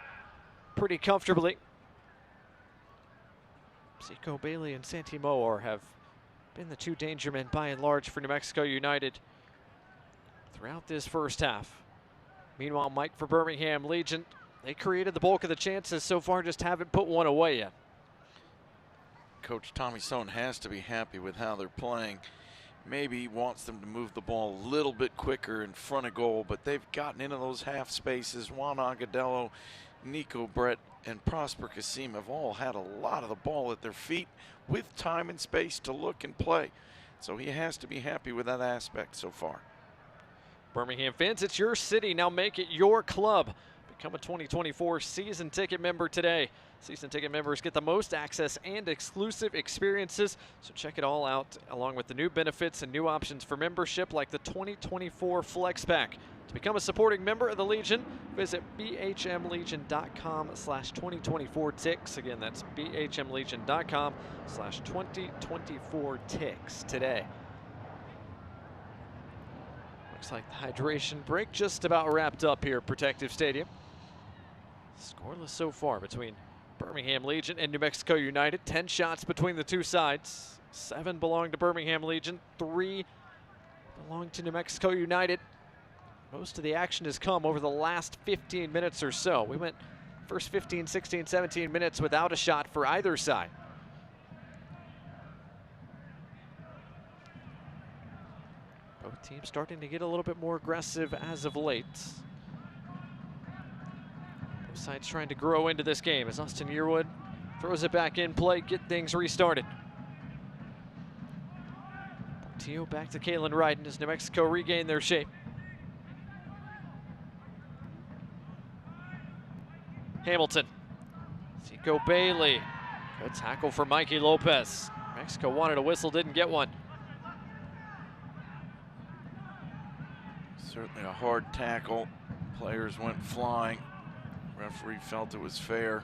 pretty comfortably. Zico Bailey and Santi Moar have been the 2 danger men by and large for New Mexico United throughout this first half. Meanwhile, Mike for Birmingham Legion, they created the bulk of the chances so far, just haven't put one away yet. Coach Tommy Sohn has to be happy with how they're playing. Maybe he wants them to move the ball a little bit quicker in front of goal, but they've gotten into those half spaces. Juan Agadello, Nico Brett, and Prosper Kasim have all had a lot of the ball at their feet with time and space to look and play. So he has to be happy with that aspect so far. Birmingham fans, it's your city. Now make it your club. Become a 2024 season ticket member today. Season ticket members get the most access and exclusive experiences, so check it all out, along with the new benefits and new options for membership like the 2024 Flex Pack. To become a supporting member of the Legion, visit bhmlegion.com/2024tix. Again, that's bhmlegion.com/2024tix today. Looks like the hydration break just about wrapped up here at Protective Stadium. Scoreless so far between Birmingham Legion and New Mexico United. 10 shots between the two sides. 7 belong to Birmingham Legion. 3 belong to New Mexico United. Most of the action has come over the last 15 minutes or so. We went first 15, 16, 17 minutes without a shot for either side. Both teams starting to get a little bit more aggressive as of late. Both sides trying to grow into this game as Austin Yearwood throws it back in play, get things restarted. Portillo back to Kalen Ryden as New Mexico regain their shape. Hamilton. Zico Bailey. Good tackle for Mikey Lopez. Mexico wanted a whistle, didn't get one. Certainly a hard tackle. Players went flying. Referee felt it was fair.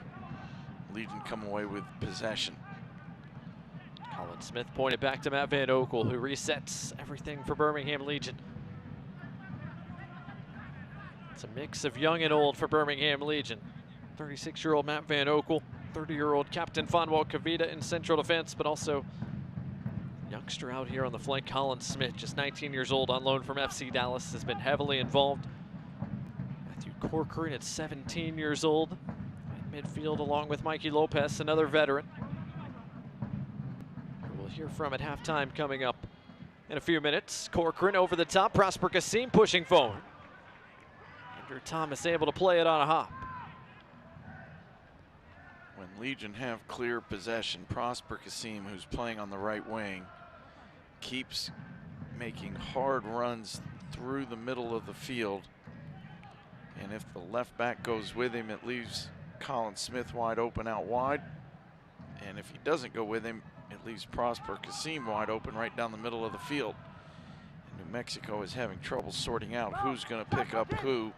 Legion come away with possession. Colin Smith pointed back to Matt Van Oekel, who resets everything for Birmingham Legion. It's a mix of young and old for Birmingham Legion. 36-year-old Matt Van Oekel, 30-year-old Captain Fonwell Kavita in central defense, but also youngster out here on the flank, Colin Smith, just 19 years old, on loan from FC Dallas, has been heavily involved. Matthew Corcoran at 17 years old in midfield, along with Mikey Lopez, another veteran, who we'll hear from at halftime coming up in a few minutes. Corcoran over the top, Prosper Kassim pushing forward. Andrew Thomas able to play it on a hop. When Legion have clear possession, Prosper Kassim, who's playing on the right wing, keeps making hard runs through the middle of the field. And if the left back goes with him, it leaves Colin Smith wide open out wide. And if he doesn't go with him, it leaves Prosper Kassim wide open right down the middle of the field. And New Mexico is having trouble sorting out who's going to pick up who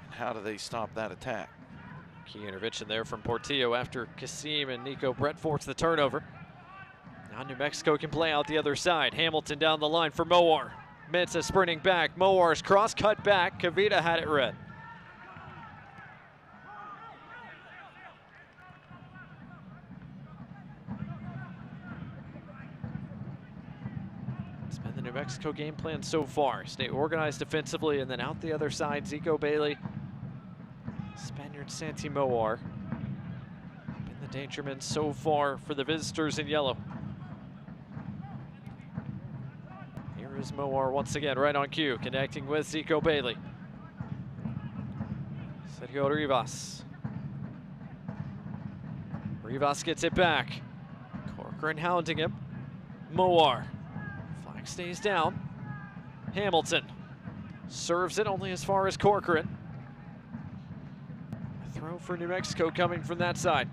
and how do they stop that attack. Key intervention there from Portillo after Kassim and Nico Brett forced the turnover. Now New Mexico can play out the other side. Hamilton down the line for Mowar. Mensah sprinting back. Mowar's cross cut back. Kavita had it read. It's been the New Mexico game plan so far. Stay organized defensively, and then out the other side, Zico Bailey, Spaniard Santi Mowar. Been the danger men so far for the visitors in yellow. Here is Mowar once again right on cue, connecting with Zico Bailey. Sergio Rivas. Rivas gets it back. Corcoran hounding him. Mowar. Flag stays down. Hamilton serves it only as far as Corcoran. Throw for New Mexico coming from that side.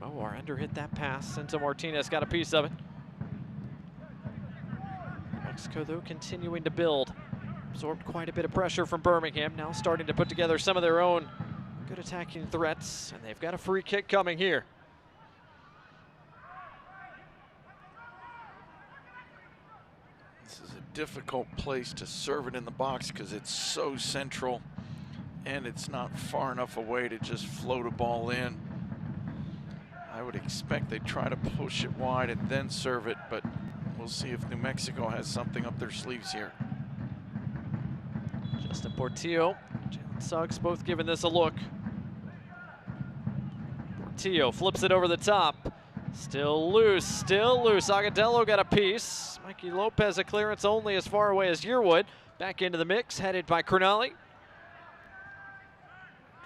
Mowar underhit that pass. Enzo Martinez got a piece of it. Mexico, though, continuing to build. Absorbed quite a bit of pressure from Birmingham. Now starting to put together some of their own good attacking threats. And they've got a free kick coming here. This is a difficult place to serve it in the box because it's so central and it's not far enough away to just float a ball in. I would expect they try to push it wide and then serve it, but we'll see if New Mexico has something up their sleeves here. Justin Portillo, Jalen Suggs both giving this a look. Portillo flips it over the top. Still loose, still loose. Agadello got a piece. Mikey Lopez a clearance only as far away as Yearwood. Back into the mix, headed by Cronali.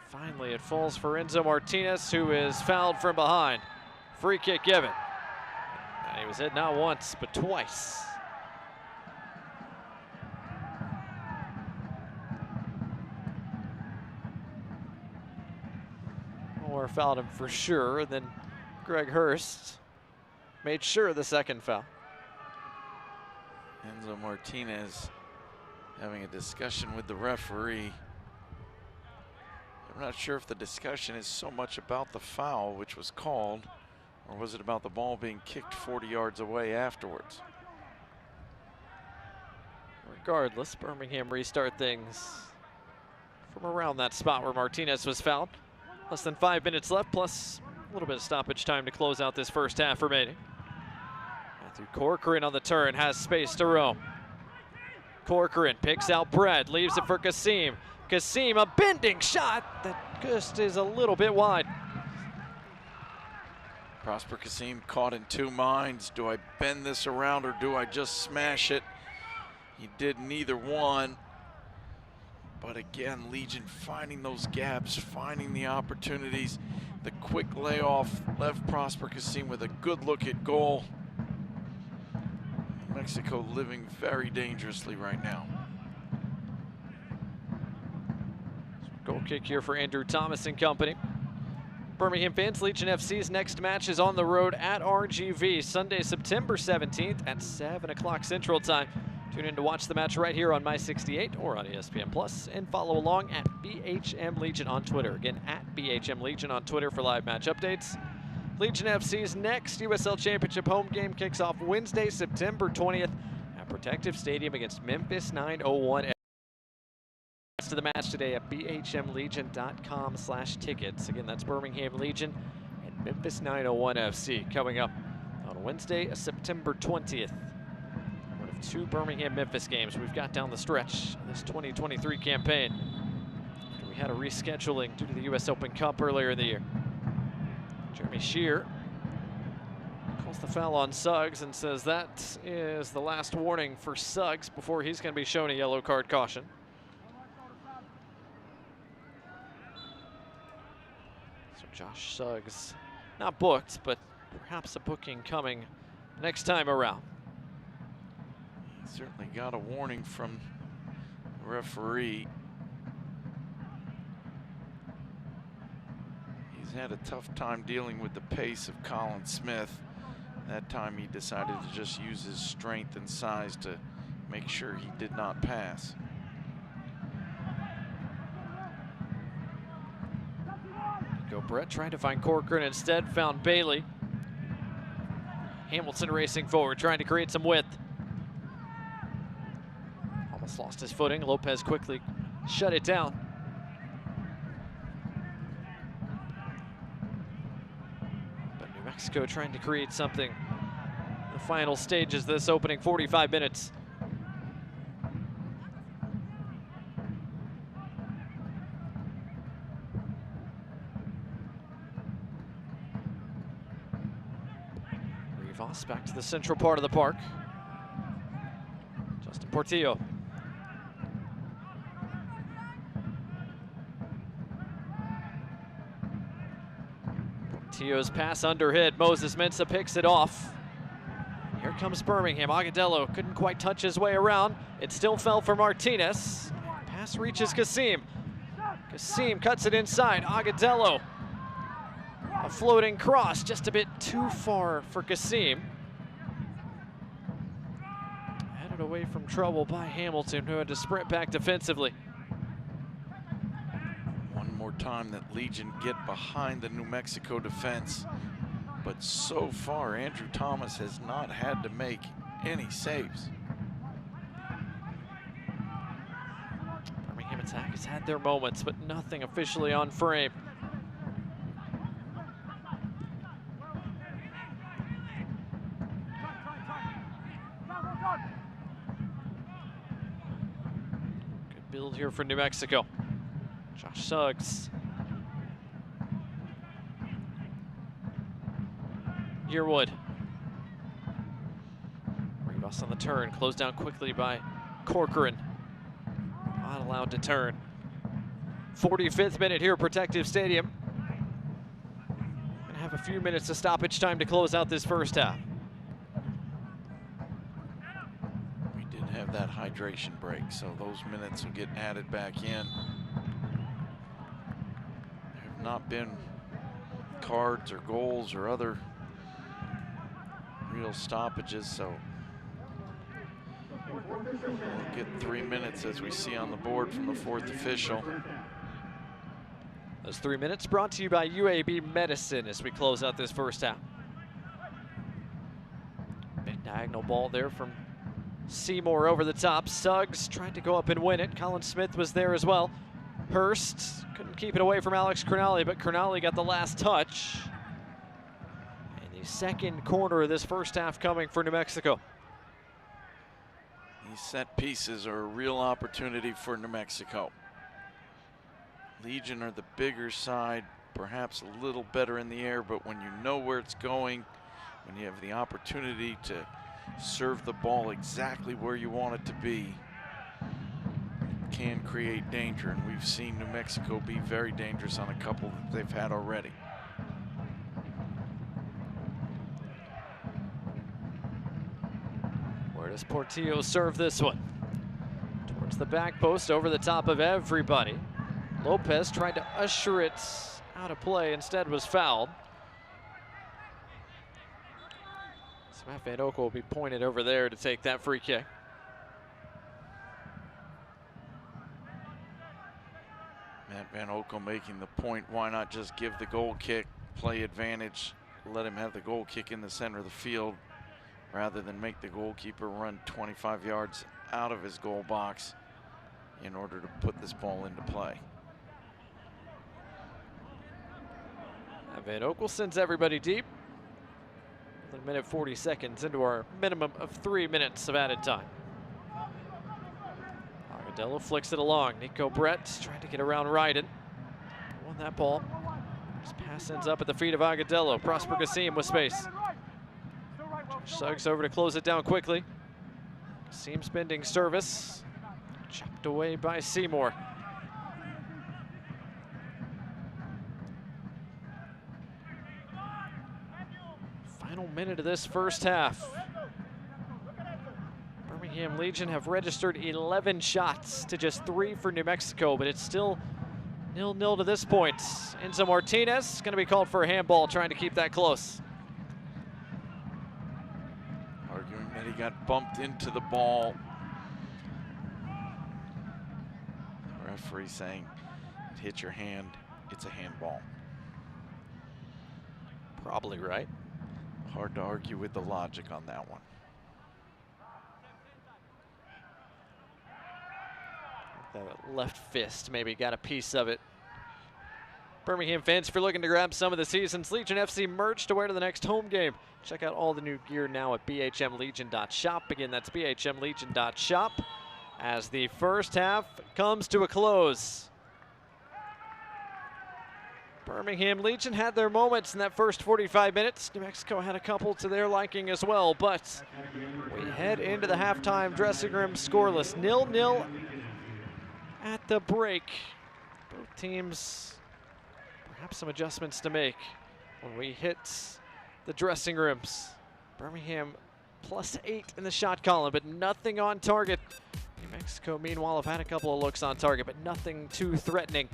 Finally, it falls for Enzo Martinez, who is fouled from behind. Free kick given. And he was hit not once, but twice. Moore fouled him for sure. Then Greg Hurst made sure of the second foul. Enzo Martinez having a discussion with the referee. I'm not sure if the discussion is so much about the foul which was called, or was it about the ball being kicked 40 yards away afterwards. Regardless, Birmingham restart things from around that spot where Martinez was fouled. Less than 5 minutes left, plus a little bit of stoppage time to close out this first half remaining. Matthew Corcoran on the turn, has space to roam. Corcoran picks out Brett, leaves it for Kasim. Kasim, a bending shot that just is a little bit wide. Prosper Kasim caught in two minds. Do I bend this around or do I just smash it? He did neither one. But again, Legion finding those gaps, finding the opportunities. The quick layoff left Prosper Kasim with a good look at goal. Mexico living very dangerously right now. Goal kick here for Andrew Thomas and company. Birmingham fans, Legion FC's next match is on the road at RGV Sunday, September 17th at 7 o'clock Central Time. Tune in to watch the match right here on My 68 or on ESPN Plus, and follow along at BHM Legion on Twitter. Again, at BHM Legion on Twitter for live match updates. Legion FC's next USL Championship home game kicks off Wednesday, September 20th at Protective Stadium against Memphis 901. To the match today at bhmlegion.com/tickets. Again, that's Birmingham Legion and Memphis 901 FC coming up on Wednesday, September 20th. One of two Birmingham-Memphis games we've got down the stretch in this 2023 campaign. After we had a rescheduling due to the U.S. Open Cup earlier in the year. Jeremy Shear calls the foul on Suggs and says that is the last warning for Suggs before he's going to be shown a yellow card caution. Josh Suggs, not booked, but perhaps a booking coming next time around. He certainly got a warning from the referee. He's had a tough time dealing with the pace of Colin Smith. That time he decided to just use his strength and size to make sure he did not pass. Brett trying to find Corcoran, instead found Bailey. Hamilton racing forward, trying to create some width. Almost lost his footing. Lopez quickly shut it down. But New Mexico trying to create something in the final stages of this opening 45 minutes. Back to the central part of the park. Justin Portillo. Portillo's pass underhit. Moses Mensah picks it off. Here comes Birmingham. Agudelo couldn't quite touch his way around. It still fell for Martinez. Pass reaches Kasim. Kasim cuts it inside. Agudelo. A floating cross, just a bit too far for Kasim. Headed away from trouble by Hamilton, who had to sprint back defensively. One more time that Legion get behind the New Mexico defense. But so far, Andrew Thomas has not had to make any saves. Birmingham attack has had their moments, but nothing officially on frame. Build here for New Mexico. Josh Suggs. Yearwood. Rivas on the turn, closed down quickly by Corcoran. Not allowed to turn. 45th minute here at Protective Stadium. Gonna have a few minutes of stoppage time to close out this first half. Have that hydration break, so those minutes will get added back in. There have not been cards or goals or other real stoppages, so we'll get 3 minutes as we see on the board from the fourth official. Those 3 minutes brought to you by UAB Medicine as we close out this first half. Big diagonal ball there from Seymour over the top. Suggs tried to go up and win it. Colin Smith was there as well. Hurst couldn't keep it away from Alex Crognale, but Crognale got the last touch. And the second corner of this first half coming for New Mexico. These set pieces are a real opportunity for New Mexico. Legion are the bigger side, perhaps a little better in the air, but when you know where it's going, when you have the opportunity to serve the ball exactly where you want it to be, it can create danger. And we've seen New Mexico be very dangerous on a couple that they've had already. Where does Portillo serve this one? Towards the back post, over the top of everybody. Lopez tried to usher it out of play, instead was fouled. So Matt Van Oekel will be pointed over there to take that free kick. Matt Van Oekel making the point, why not just give the goal kick, play advantage, let him have the goal kick in the center of the field rather than make the goalkeeper run 25 yards out of his goal box in order to put this ball into play. Van Oekel sends everybody deep. 1 minute 40 seconds into our minimum of 3 minutes of added time. Agadello flicks it along. Nico Brett trying to get around Ryden. Won that ball. His pass ends up at the feet of Agadello. Prosper Gassim with space. Suggs over to close it down quickly. Gassim spending service. Chopped away by Seymour. Final minute of this first half. Birmingham Legion have registered 11 shots to just 3 for New Mexico, but it's still 0-0 to this point. Enzo Martinez is going to be called for a handball, trying to keep that close. Arguing that he got bumped into the ball. The referee saying, it hit your hand, it's a handball. Probably right. Hard to argue with the logic on that one. The left fist maybe got a piece of it. Birmingham fans, if you're looking to grab some of the season's Legion FC merch to wear to the next home game, check out all the new gear now at bhmlegion.shop. Again, that's bhmlegion.shop as the first half comes to a close. Birmingham Legion had their moments in that first 45 minutes. New Mexico had a couple to their liking as well, but we head into the halftime dressing room scoreless. 0-0 at the break. Both teams perhaps some adjustments to make when we hit the dressing rooms. Birmingham +8 in the shot column, but nothing on target. New Mexico, meanwhile, have had a couple of looks on target, but nothing too threatening.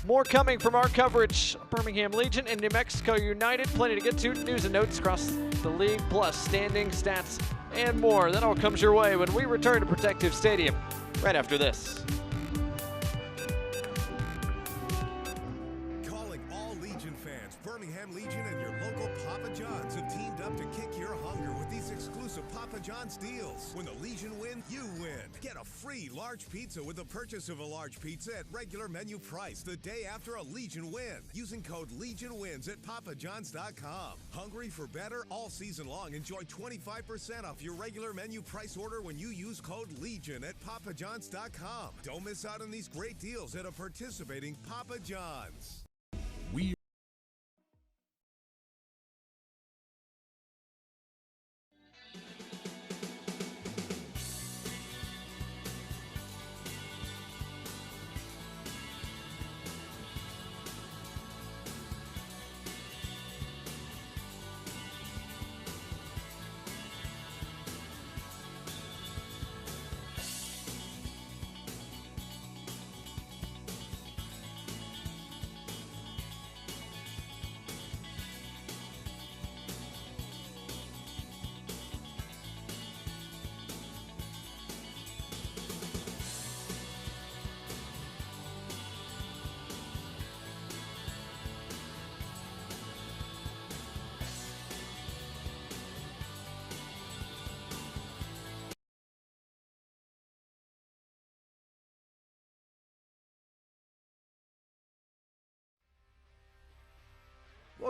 More coming from our coverage. Birmingham Legion and New Mexico United. Plenty to get to. News and notes across the league, plus standings, stats, and more. That all comes your way when we return to Protective Stadium right after this. Calling all Legion fans, Birmingham Legion and your local Papa John's have teamed up to kick your hunger with these exclusive Papa John's deals. When the Legion win, you win. Get a free large pizza with the purchase of a large pizza at regular menu price the day after a Legion win. Using code LEGIONWINS at papajohns.com. Hungry for better? All season long, enjoy 25% off your regular menu price order when you use code LEGION at papajohns.com. Don't miss out on these great deals at a participating Papa John's.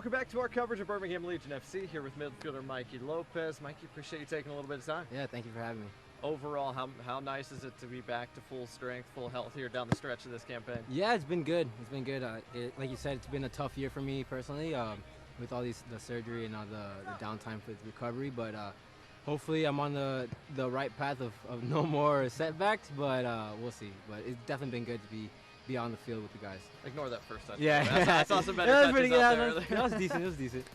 Welcome back to our coverage of Birmingham Legion FC here with midfielder Mikey Lopez. Mikey, appreciate you taking a little bit of time. Yeah, thank you for having me. Overall, how nice is it to be back to full strength, full health here down the stretch of this campaign? Yeah, it's been good. It's been good. Like you said, it's been a tough year for me personally with all the surgery and all the downtime for the recovery. But hopefully I'm on the right path of no more setbacks, but we'll see. But it's definitely been good to be on the field with the guys. Ignore that first touch. Yeah. I saw some better That was touches pretty good. out there earlier. That was decent. It was decent.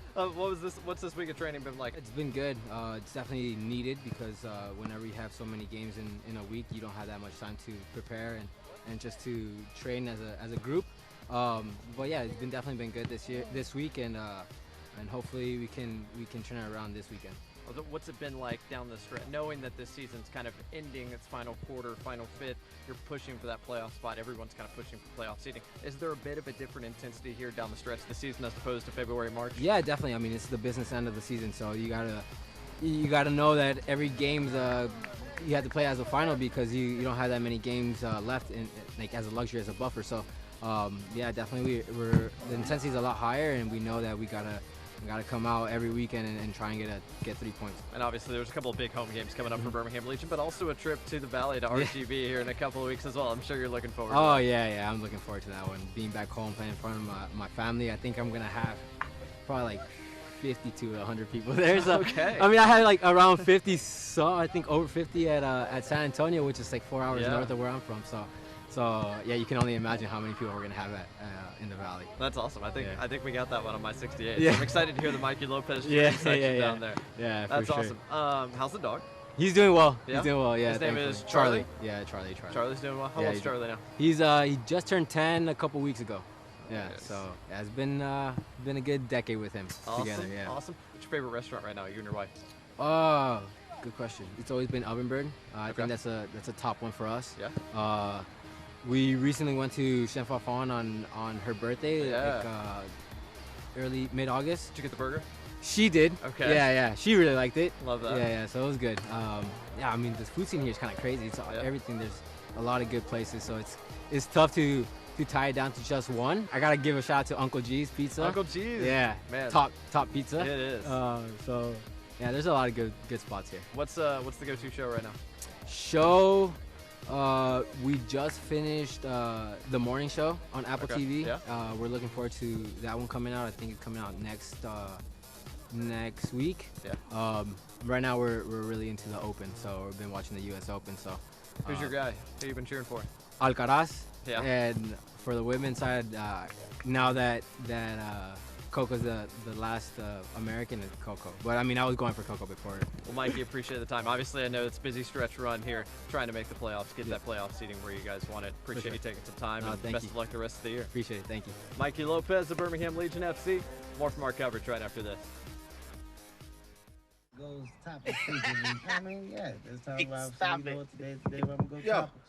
What's this week of training been like? It's been good. It's definitely needed because whenever you have so many games in a week, you don't have that much time to prepare and just to train as a group. But yeah, it's definitely been good this week, and hopefully we can turn it around this weekend. What's it been like down the stretch, knowing that this season's kind of ending its final quarter, final fifth? You're pushing for that playoff spot. Everyone's kind of pushing for playoff seeding. Is there a bit of a different intensity here down the stretch of the season as opposed to February, March? Yeah, definitely. I mean, it's the business end of the season, so you gotta know that every game's you have to play as a final because you don't have that many games left like as a luxury, as a buffer. So yeah, definitely the intensity is a lot higher, and we know that we gotta come out every weekend and try and get 3 points. And obviously there's a couple of big home games coming up for Birmingham Legion, but also a trip to the Valley to RGB here in a couple of weeks as well. I'm sure you're looking forward to that. Yeah, I'm looking forward to that one. Being back home, playing in front of my family, I think I'm going to have probably like 50 to 100 people there. So, okay. I mean, I had like around 50, so I think over 50 at San Antonio, which is like 4 hours north of where I'm from. So yeah, you can only imagine how many people we're going to have in the Valley. That's awesome. I think we got that one on my 68. Yeah. So I'm excited to hear the Mikey Lopez section down there. Yeah, that's for sure. awesome. How's the dog? He's doing well. Yeah? He's doing well. Yeah. His name is Charlie. Yeah, Charlie. Charlie's doing well. How old's Charlie now? He just turned 10 a couple weeks ago. Yeah. Nice. So yeah, it's been a good decade with him together. Yeah. Awesome. What's your favorite restaurant right now, you and your wife? Oh, good question. It's always been Ovenbird. I think that's a top one for us. Yeah. We recently went to Shenfafon on her birthday, like early mid-August. Did you get the burger? She did. Okay. Yeah. She really liked it. Love that. Yeah. So it was good. Yeah, I mean, the food scene here is kind of crazy. It's everything. There's a lot of good places, so it's tough to tie it down to just one. I gotta give a shout out to Uncle G's Pizza. Uncle G's. Yeah. Man. Top pizza. It is. So yeah, there's a lot of good spots here. What's the go-to show right now? Show. We just finished the morning show on Apple TV. Yeah. We're looking forward to that one coming out. I think it's coming out next week. Yeah. Right now we're really into the Open, so we've been watching the US Open. So who's your guy? Who you been cheering for? Alcaraz. Yeah. And for the women's side, now that Coco's the last American, is Coco. But I mean, I was going for Coco before. Well, Mikey, appreciate the time. Obviously, I know it's a busy stretch run here, trying to make the playoffs, get that playoff seating where you guys want it. Appreciate you taking some time, and best of luck the rest of the year. Appreciate it. Thank you. Mikey Lopez of Birmingham Legion FC. More from our coverage right after this. Goes topics. I mean, yeah, let's talk about today where I'm going to go topics.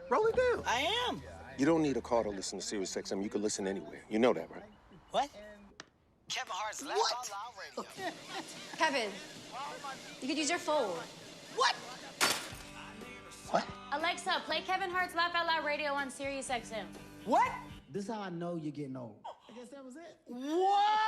Roll it down. I am. You don't need a car to listen to Sirius XM. You can listen anywhere. You know that, right? What? Kevin Hart's Laugh Out Loud Radio. Kevin, you could use your phone. What? What? Alexa, play Kevin Hart's Laugh Out Loud Radio on Sirius XM. What? This is how I know you're getting old. I guess that was it. What?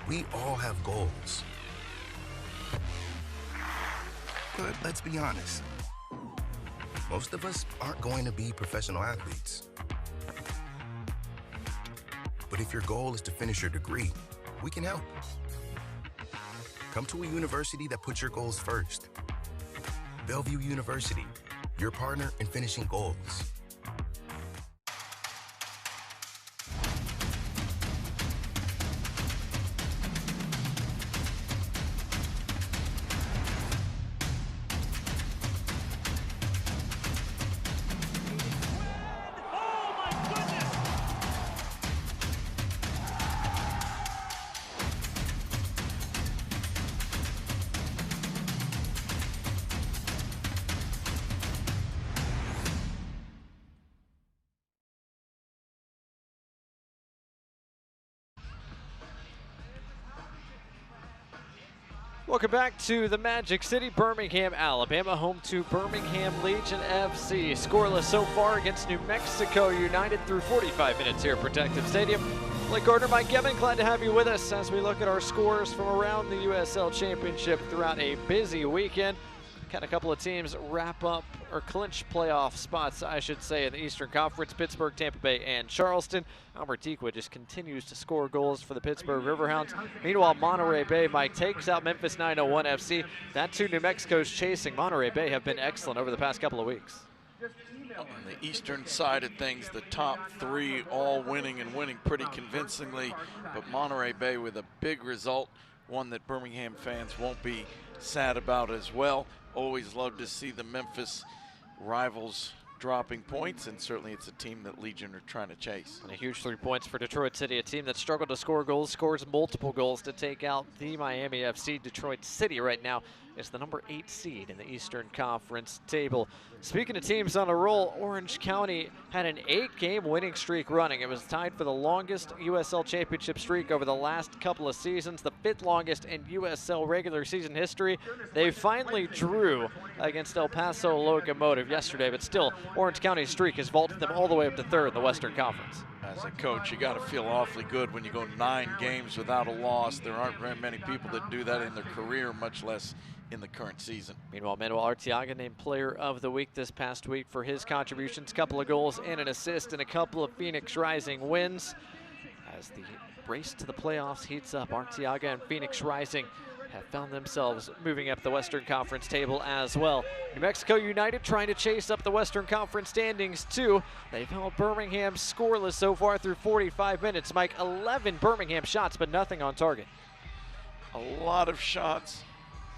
We all have goals. But let's be honest. Most of us aren't going to be professional athletes. But if your goal is to finish your degree, we can help. Come to a university that puts your goals first. Bellevue University, your partner in finishing goals. Welcome back to the Magic City, Birmingham, Alabama, home to Birmingham Legion FC. Scoreless so far against New Mexico United through 45 minutes here at Protective Stadium. Blake Gardner, Mike Gavin, glad to have you with us as we look at our scores from around the USL Championship throughout a busy weekend. Had a couple of teams wrap up or clinch playoff spots, I should say, in the Eastern Conference. Pittsburgh, Tampa Bay, and Charleston. Albertiqua just continues to score goals for the Pittsburgh Riverhounds. Meanwhile, Monterey Bay, Mike, takes out Memphis 901 FC. That too, New Mexico's chasing. Monterey Bay have been excellent over the past couple of weeks. On the eastern side of things, the top three all winning and winning pretty convincingly, but Monterey Bay with a big result, one that Birmingham fans won't be sad about as well. Always love to see the Memphis rivals dropping points, and certainly it's a team that Legion are trying to chase. And a huge 3 points for Detroit City, a team that struggled to score goals, scores multiple goals to take out the Miami FC. Detroit City right now is the number 8 seed in the Eastern Conference table. Speaking of teams on a roll, Orange County had an 8-game winning streak running. It was tied for the longest USL Championship streak over the last couple of seasons, the 5th longest in USL regular season history. They finally drew against El Paso Locomotive yesterday, but still, Orange County's streak has vaulted them all the way up to 3rd in the Western Conference. As a coach, you got to feel awfully good when you go 9 games without a loss. There aren't very many people that do that in their career, much less in the current season. Meanwhile, Manuel Arteaga named Player of the Week this past week for his contributions, couple of goals and an assist, and a couple of Phoenix Rising wins. As the race to the playoffs heats up, Arteaga and Phoenix Rising have found themselves moving up the Western Conference table as well. New Mexico United trying to chase up the Western Conference standings too. They've held Birmingham scoreless so far through 45 minutes. Mike, 11 Birmingham shots, but nothing on target. A lot of shots,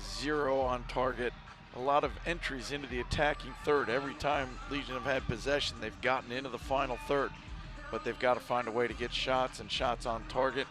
0 on target. A lot of entries into the attacking third. Every time Legion have had possession, they've gotten into the final third, but they've got to find a way to get shots and shots on target.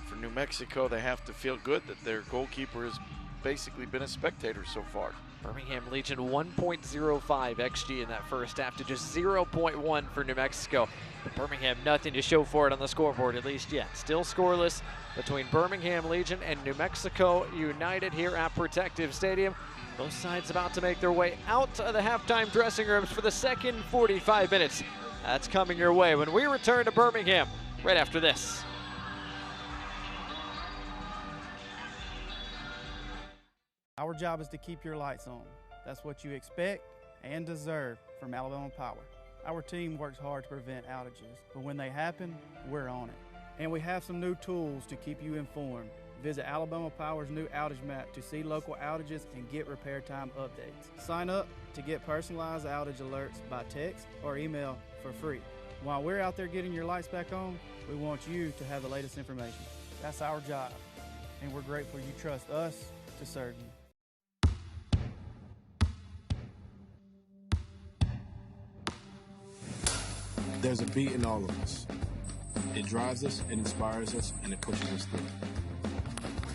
For New Mexico, they have to feel good that their goalkeeper has basically been a spectator so far. Birmingham Legion 1.05 XG in that first half to just 0.1 for New Mexico. But Birmingham nothing to show for it on the scoreboard, at least yet. Still scoreless between Birmingham Legion and New Mexico United here at Protective Stadium. Both sides about to make their way out of the halftime dressing rooms for the second 45 minutes. That's coming your way when we return to Birmingham right after this. Our job is to keep your lights on. That's what you expect and deserve from Alabama Power. Our team works hard to prevent outages, but when they happen, we're on it. And we have some new tools to keep you informed. Visit Alabama Power's new outage map to see local outages and get repair time updates. Sign up to get personalized outage alerts by text or email for free. While we're out there getting your lights back on, we want you to have the latest information. That's our job, and we're grateful you trust us to serve you. There's a beat in all of us. It drives us, it inspires us, and it pushes us through.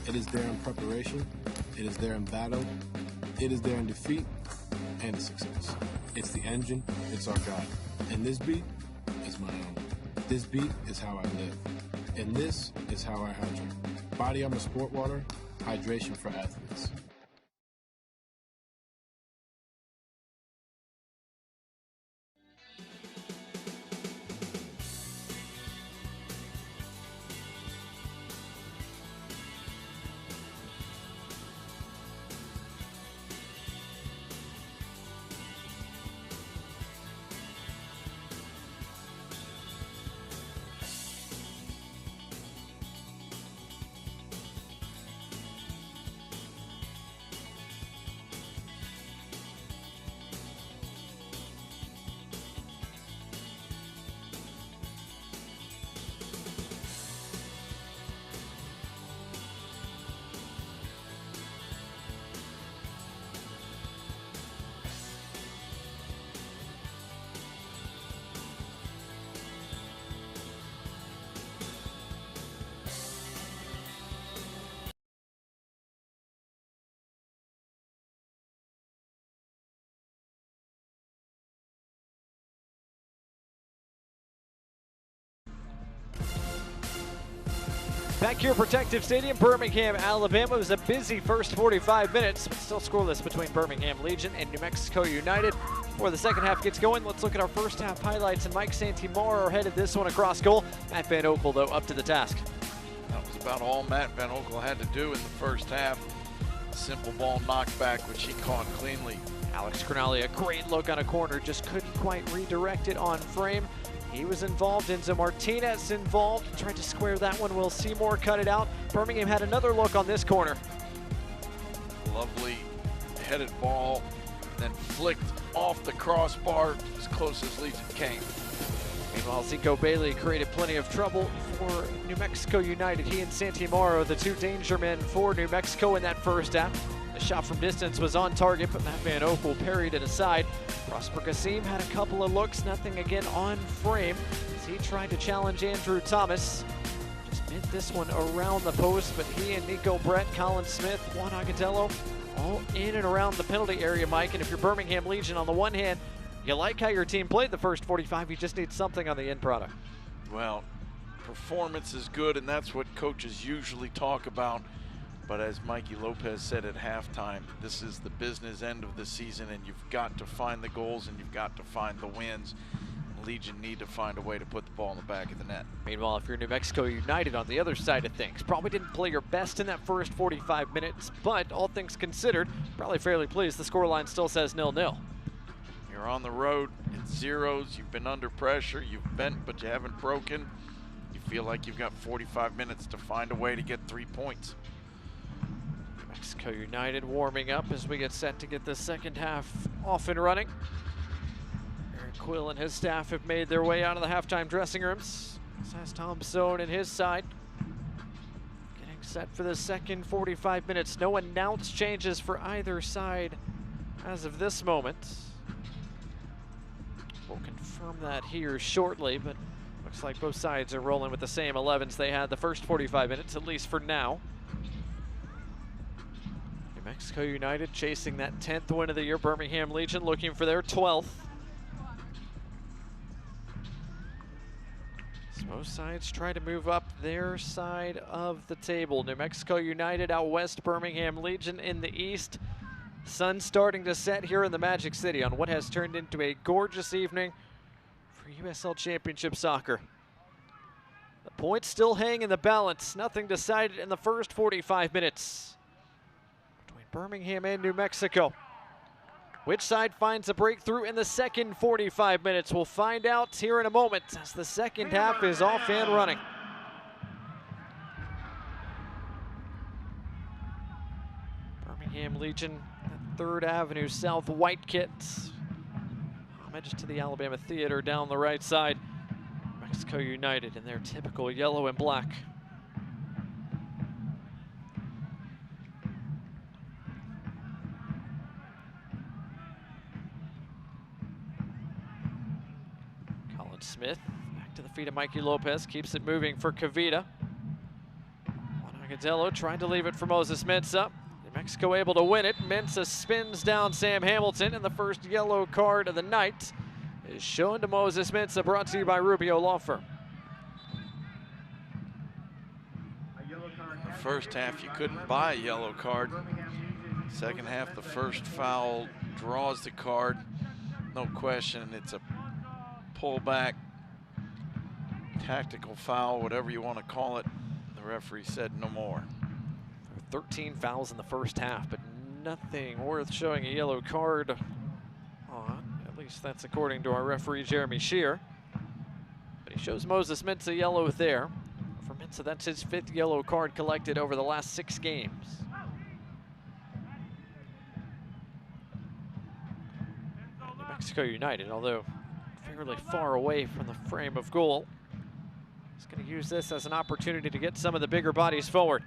It is there in preparation, it is there in battle, it is there in defeat, and in success. It's the engine, it's our guide. And this beat is my own. This beat is how I live. And this is how I hydrate. Body Armor Sport Water, hydration for athletes. Back here at Protective Stadium, Birmingham, Alabama. It was a busy first 45 minutes, but still scoreless between Birmingham Legion and New Mexico United. Before the second half gets going, let's look at our first half highlights, and Mike Santimaro headed this one across goal. Matt Van Oekel, though, up to the task. That was about all Matt Van Oekel had to do in the first half. Simple ball knockback, which he caught cleanly. Alex Cronali, a great look on a corner, just couldn't quite redirect it on frame. He was involved. Enzo Martinez involved. Tried to square that one. Will Seymour cut it out. Birmingham had another look on this corner. Lovely headed ball, then flicked off the crossbar as close as Legion came. Meanwhile, Zico Bailey created plenty of trouble for New Mexico United. He and Santimaro, the two danger men for New Mexico in that first half. The shot from distance was on target, but Matt Van Oekel parried it aside. Prosper Kassim had a couple of looks, nothing again on frame, as he tried to challenge Andrew Thomas. Just mid this one around the post, but he and Nico Brett, Colin Smith, Juan Agudelo, all in and around the penalty area, Mike. And if you're Birmingham Legion, on the one hand, you like how your team played the first 45, you just need something on the end product. Well, performance is good, and that's what coaches usually talk about. But as Mikey Lopez said at halftime, this is the business end of the season, and you've got to find the goals and you've got to find the wins. Legion need to find a way to put the ball in the back of the net. Meanwhile, if you're New Mexico United on the other side of things, probably didn't play your best in that first 45 minutes, but all things considered, probably fairly pleased. The scoreline still says 0-0. You're on the road, it's zeros, you've been under pressure, you've bent but you haven't broken. You feel like you've got 45 minutes to find a way to get 3 points. Mexico United warming up as we get set to get the second half off and running. Eric Quill and his staff have made their way out of the halftime dressing rooms. This has Tom Stone and his side getting set for the second 45 minutes. No announced changes for either side as of this moment. We'll confirm that here shortly, but looks like both sides are rolling with the same 11s they had the first 45 minutes, at least for now. Mexico United chasing that 10th win of the year. Birmingham Legion looking for their 12th. So both sides try to move up their side of the table. New Mexico United out west, Birmingham Legion in the east. Sun starting to set here in the Magic City on what has turned into a gorgeous evening for USL Championship soccer. The points still hang in the balance. Nothing decided in the first 45 minutes. Birmingham and New Mexico. Which side finds a breakthrough in the second 45 minutes? We'll find out here in a moment as the second half is off and running. Birmingham Legion, 3rd Avenue South white kit. Homage to the Alabama Theater down the right side. Mexico United in their typical yellow and black. Smith back to the feet of Mikey Lopez, keeps it moving for Kavita. Juan Agudelo trying to leave it for Moses Mensah. New Mexico able to win it. Mensah spins down Sam Hamilton, and the first yellow card of the night is shown to Moses Mensah, brought to you by Rubio Law Firm. First half you couldn't buy a yellow card. Second half the first foul draws the card. No question, it's a pullback, tactical foul, whatever you want to call it. The referee said no more. 13 fouls in the first half, but nothing worth showing a yellow card on. At least that's according to our referee, Jeremy Shear. But he shows Moses Mensah yellow there. For Mensah, that's his 5th yellow card collected over the last 6 games. New Mexico United, although fairly far away from the frame of goal, he's going to use this as an opportunity to get some of the bigger bodies forward.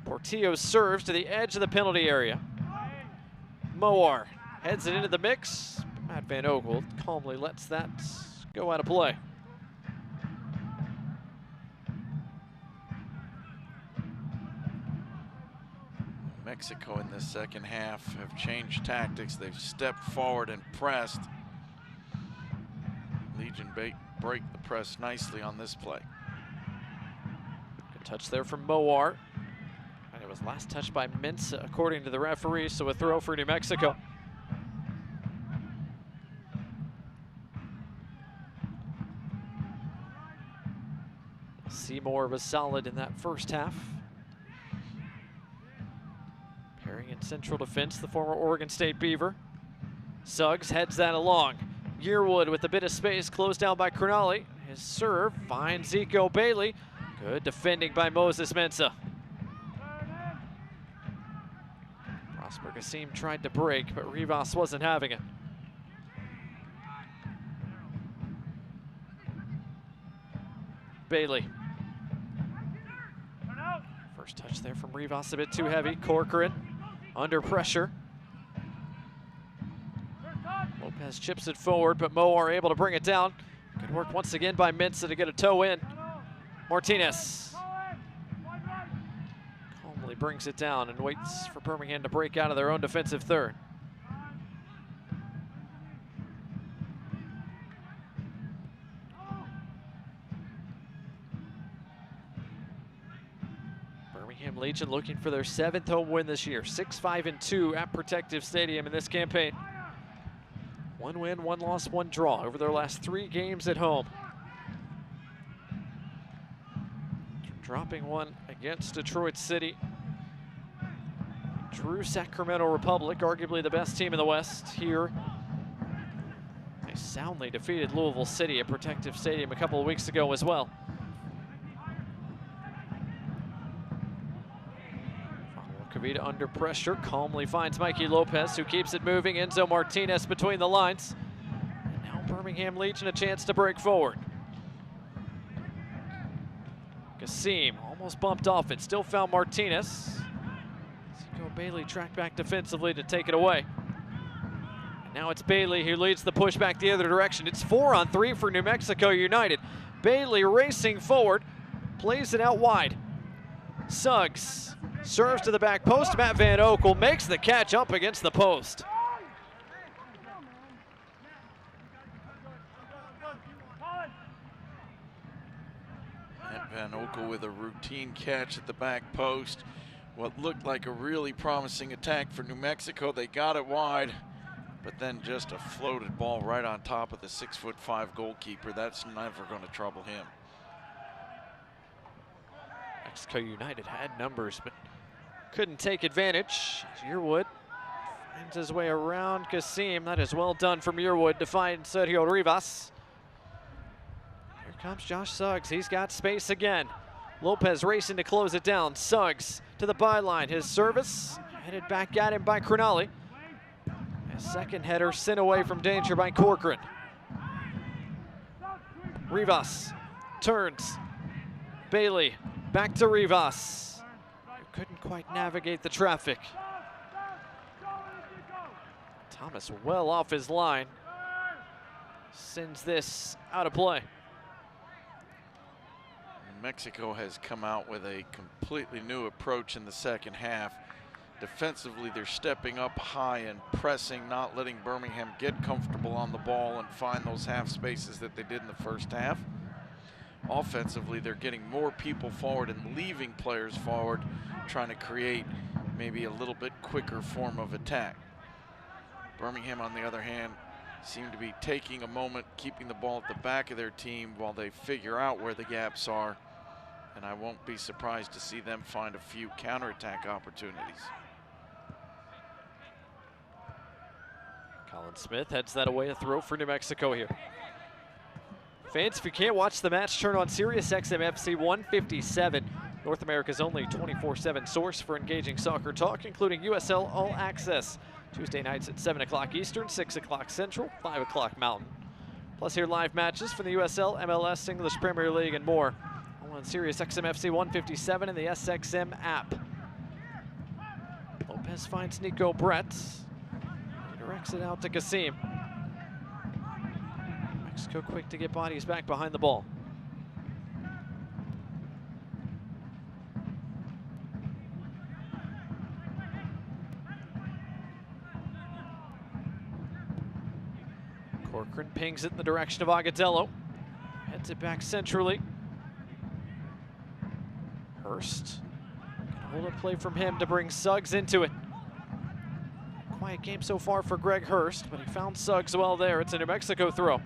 Portillo serves to the edge of the penalty area. Moar heads it into the mix. Matt Van Oekel calmly lets that go out of play. Mexico in this second half have changed tactics. They've stepped forward and pressed. Legion break the press nicely on this play. Touch there from Moar. And it was last touched by Mintz, according to the referee, so a throw for New Mexico. Seymour was solid in that first half. Pairing in central defense, the former Oregon State Beaver. Suggs heads that along. Yearwood with a bit of space, closed down by Crognale. His serve finds Zico Bailey. Good defending by Moses Mensah. Prosper Gassim tried to break, but Rivas wasn't having it. Bailey. First touch there from Rivas, a bit too heavy. Corcoran under pressure. Lopez chips it forward, but Moar able to bring it down. Good work once again by Mensah to get a toe in. Martinez calmly brings it down and waits for Birmingham to break out of their own defensive third. Birmingham Legion looking for their 7th home win this year. 6-5-2 at Protective Stadium in this campaign. 1 win, 1 loss, 1 draw over their last 3 games at home. Dropping one against Detroit City. Drew Sacramento Republic, arguably the best team in the West here. They soundly defeated Louisville City at Protective Stadium a couple of weeks ago as well. Kavita under pressure, calmly finds Mikey Lopez, who keeps it moving. Enzo Martinez between the lines. And now Birmingham Legion a chance to break forward. Gassim almost bumped off it, still found Martinez. Zico Bailey tracked back defensively to take it away. And now it's Bailey who leads the push back the other direction. It's 4-on-3 for New Mexico United. Bailey racing forward, plays it out wide. Suggs serves to the back post. Matt Van Oekel makes the catch up against the post. Matt Van Oekel with a routine catch at the back post. What looked like a really promising attack for New Mexico. They got it wide, but then just a floated ball right on top of the 6'5" goalkeeper. That's never going to trouble him. Mexico United had numbers, but couldn't take advantage. Yearwood finds his way around Gassim. That is well done from Yearwood to find Sergio Rivas. Here comes Josh Suggs. He's got space again. Lopez racing to close it down. Suggs to the byline. His service headed back at him by Crognale. A second header sent away from danger by Corcoran. Rivas turns. Bailey back to Rivas. Couldn't quite navigate the traffic. Thomas well off his line. Sends this out of play. Mexico has come out with a completely new approach in the second half. Defensively, they're stepping up high and pressing, not letting Birmingham get comfortable on the ball and find those half spaces that they did in the first half. Offensively, they're getting more people forward and leaving players forward, trying to create maybe a little bit quicker form of attack. Birmingham, on the other hand, seem to be taking a moment, keeping the ball at the back of their team while they figure out where the gaps are. And I won't be surprised to see them find a few counterattack opportunities. Colin Smith heads that away, a throw for New Mexico here. Fans, if you can't watch the match, turn on SiriusXM FC 157, North America's only 24/7 source for engaging soccer talk, including USL All Access. Tuesday nights at 7 o'clock Eastern, 6 o'clock Central, 5 o'clock Mountain. Plus hear live matches from the USL, MLS, English Premier League, and more. All on SiriusXM FC 157 and the SXM app. Lopez finds Nico Brett. He directs it out to Gassim. Mexico quick to get bodies back behind the ball. Corcoran pings it in the direction of Agadello. Heads it back centrally. Hurst. Hold up play from him to bring Suggs into it. Quiet game so far for Greg Hurst, but he found Suggs well there. It's a New Mexico throw.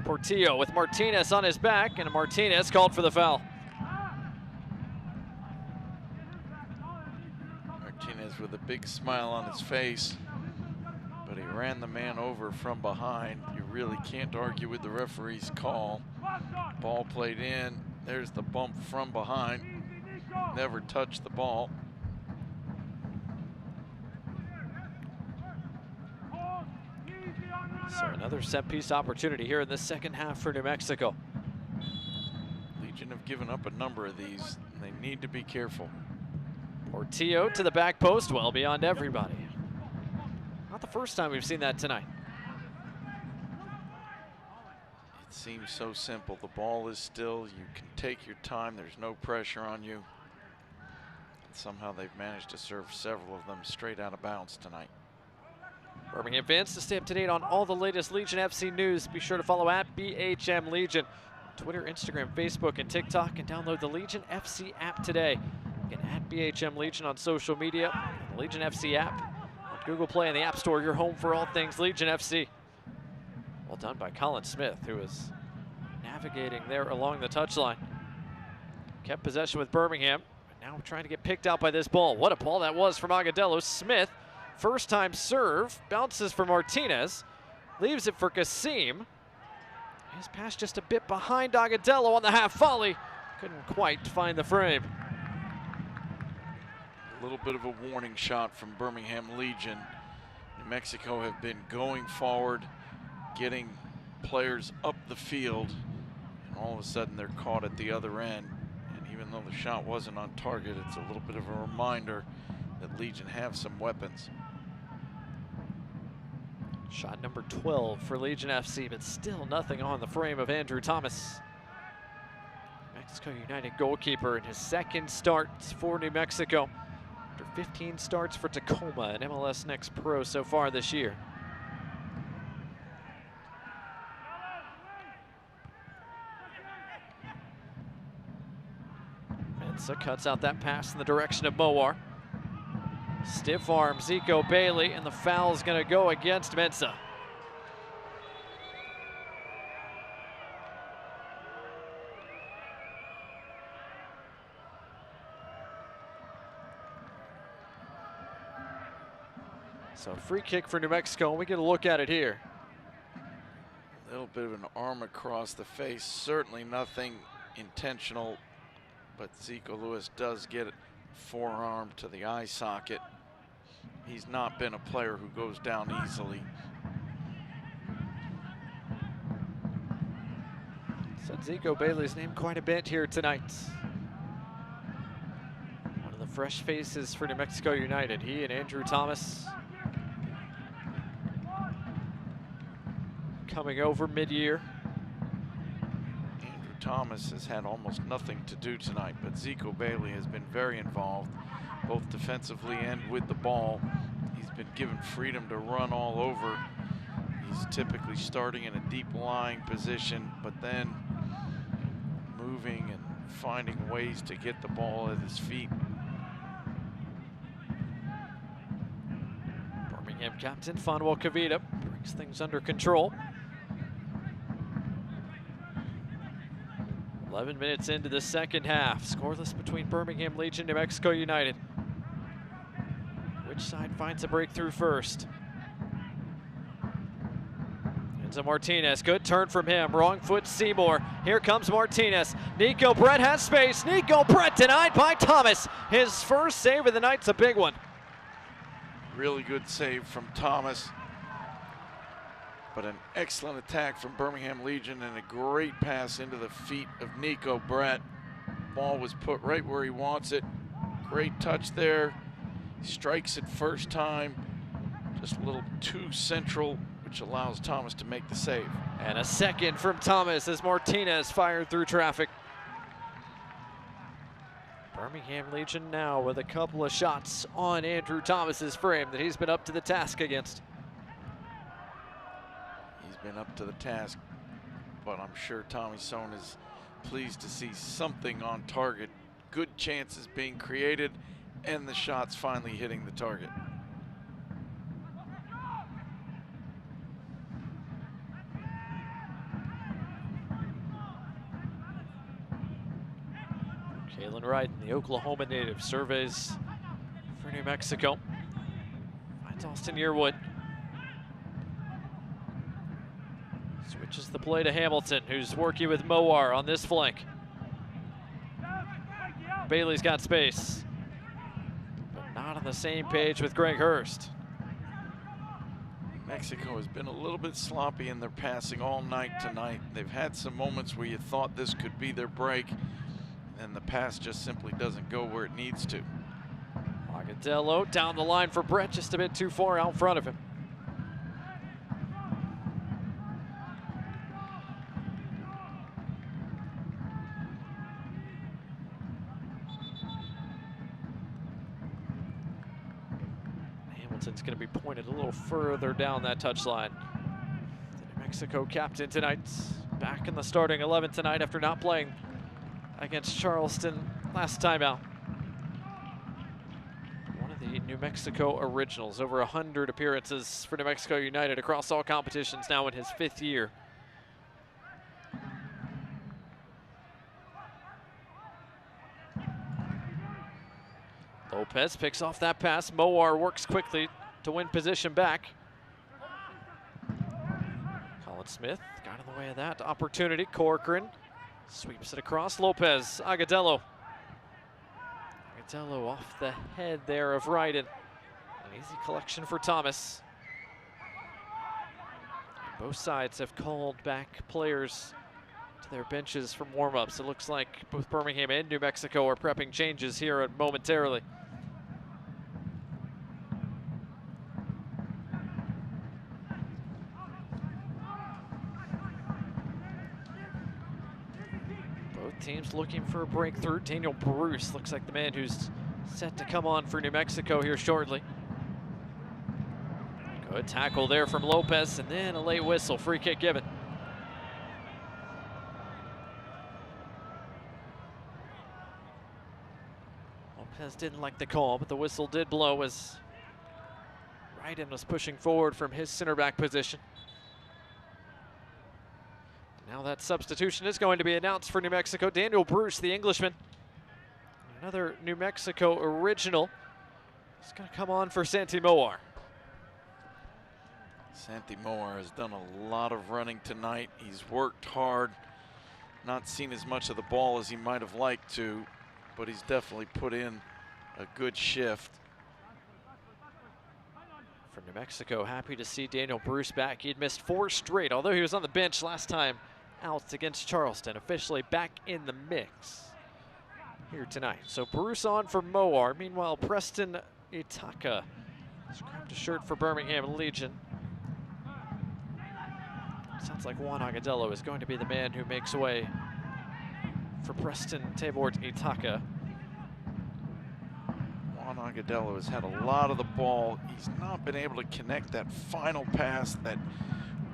Portillo with Martinez on his back, and Martinez called for the foul. Martinez with a big smile on his face, but he ran the man over from behind. You really can't argue with the referee's call. Ball played in. There's the bump from behind. Never touched the ball. So another set-piece opportunity here in the second half for New Mexico. Legion have given up a number of these, and they need to be careful. Portillo to the back post, well beyond everybody. Not the first time we've seen that tonight. It seems so simple. The ball is still, you can take your time, there's no pressure on you. And somehow they've managed to serve several of them straight out of bounds tonight. Birmingham fans, to stay up to date on all the latest Legion FC news, be sure to follow at BHM Legion on Twitter, Instagram, Facebook, and TikTok, and download the Legion FC app today. Again, at BHM Legion on social media, the Legion FC app on Google Play and the App Store, your home for all things Legion FC. Well done by Colin Smith, who is navigating there along the touchline. Kept possession with Birmingham, but now trying to get picked out by this ball. What a ball that was from Agudelo. Smith, first time serve, bounces for Martinez, leaves it for Kasim. His pass just a bit behind Agudelo on the half volley. Couldn't quite find the frame. A little bit of a warning shot from Birmingham Legion. New Mexico have been going forward, getting players up the field, and all of a sudden they're caught at the other end. And even though the shot wasn't on target, it's a little bit of a reminder that Legion have some weapons. Shot number 12 for Legion FC, but still nothing on the frame of Andrew Thomas. Mexico United goalkeeper in his second start for New Mexico, after 15 starts for Tacoma and MLS Next Pro so far this year. Mensa cuts out that pass in the direction of Mowar. Stiff arm Zico Bailey, and the foul's going to go against Mensa. So free kick for New Mexico, and we get a look at it here. A little bit of an arm across the face, certainly nothing intentional, but Zico Lewis does get it forearm to the eye socket. He's not been a player who goes down easily. Said Zico Bailey's name quite a bit here tonight. One of the fresh faces for New Mexico United. He and Andrew Thomas coming over mid-year. Andrew Thomas has had almost nothing to do tonight, but Zico Bailey has been very involved, both defensively and with the ball. He's been given freedom to run all over. He's typically starting in a deep lying position, but then moving and finding ways to get the ball at his feet. Birmingham captain Fanuel Cavita brings things under control. 11 minutes into the second half. Scoreless between Birmingham Legion and New Mexico United. Which side finds a breakthrough first? Enzo Martinez, good turn from him. Wrong foot Seymour. Here comes Martinez. Nico Brett has space. Nico Brett denied by Thomas. His first save of the night's a big one. Really good save from Thomas. But an excellent attack from Birmingham Legion and a great pass into the feet of Nico Brett. Ball was put right where he wants it. Great touch there. Strikes it first time. Just a little too central, which allows Thomas to make the save. And a second from Thomas as Martinez fired through traffic. Birmingham Legion now with a couple of shots on Andrew Thomas's frame that he's been up to the task against. He's been up to the task, but I'm sure Tommy Sohn is pleased to see something on target. Good chances being created, and the shots finally hitting the target. Kalen Wright, the Oklahoma native, surveys for New Mexico. Finds Austin Yearwood. Switches the play to Hamilton, who's working with Mowar on this flank. Bailey's got space, but not on the same page with Greg Hurst. Mexico has been a little bit sloppy in their passing all night tonight. They've had some moments where you thought this could be their break, and the pass just simply doesn't go where it needs to. Agadello down the line for Brett, just a bit too far out in front of him. Hamilton's going to be pointed a little further down that touchline. The New Mexico captain tonight, back in the starting 11 tonight after not playing against Charleston last time out. One of the New Mexico originals, over 100 appearances for New Mexico United across all competitions, now in his 5th year. Lopez picks off that pass. Mowar works quickly to win position back. Colin Smith got in the way of that opportunity. Corcoran sweeps it across. Lopez, Agadello. Agadello off the head there of Wright. An easy collection for Thomas. And both sides have called back players to their benches from warm-ups. It looks like both Birmingham and New Mexico are prepping changes here momentarily. Teams looking for a breakthrough. Daniel Bruce looks like the man who's set to come on for New Mexico here shortly. Good tackle there from Lopez, and then a late whistle. Free kick given. Lopez didn't like the call, but the whistle did blow as Ryden was pushing forward from his center back position. Now that substitution is going to be announced for New Mexico. Daniel Bruce, the Englishman, another New Mexico original, is going to come on for Santi Mowar. Santi Mowar has done a lot of running tonight. He's worked hard, not seen as much of the ball as he might have liked to, but he's definitely put in a good shift. For New Mexico, happy to see Daniel Bruce back. He had missed 4 straight, although he was on the bench last time out against Charleston. Officially back in the mix here tonight. So Bruce on for Mowar. Meanwhile, Preston Itaka has grabbed a shirt for Birmingham Legion. Sounds like Juan Agadello is going to be the man who makes way for Preston Tabort Itaka. Juan Agadello has had a lot of the ball. He's not been able to connect that final pass, that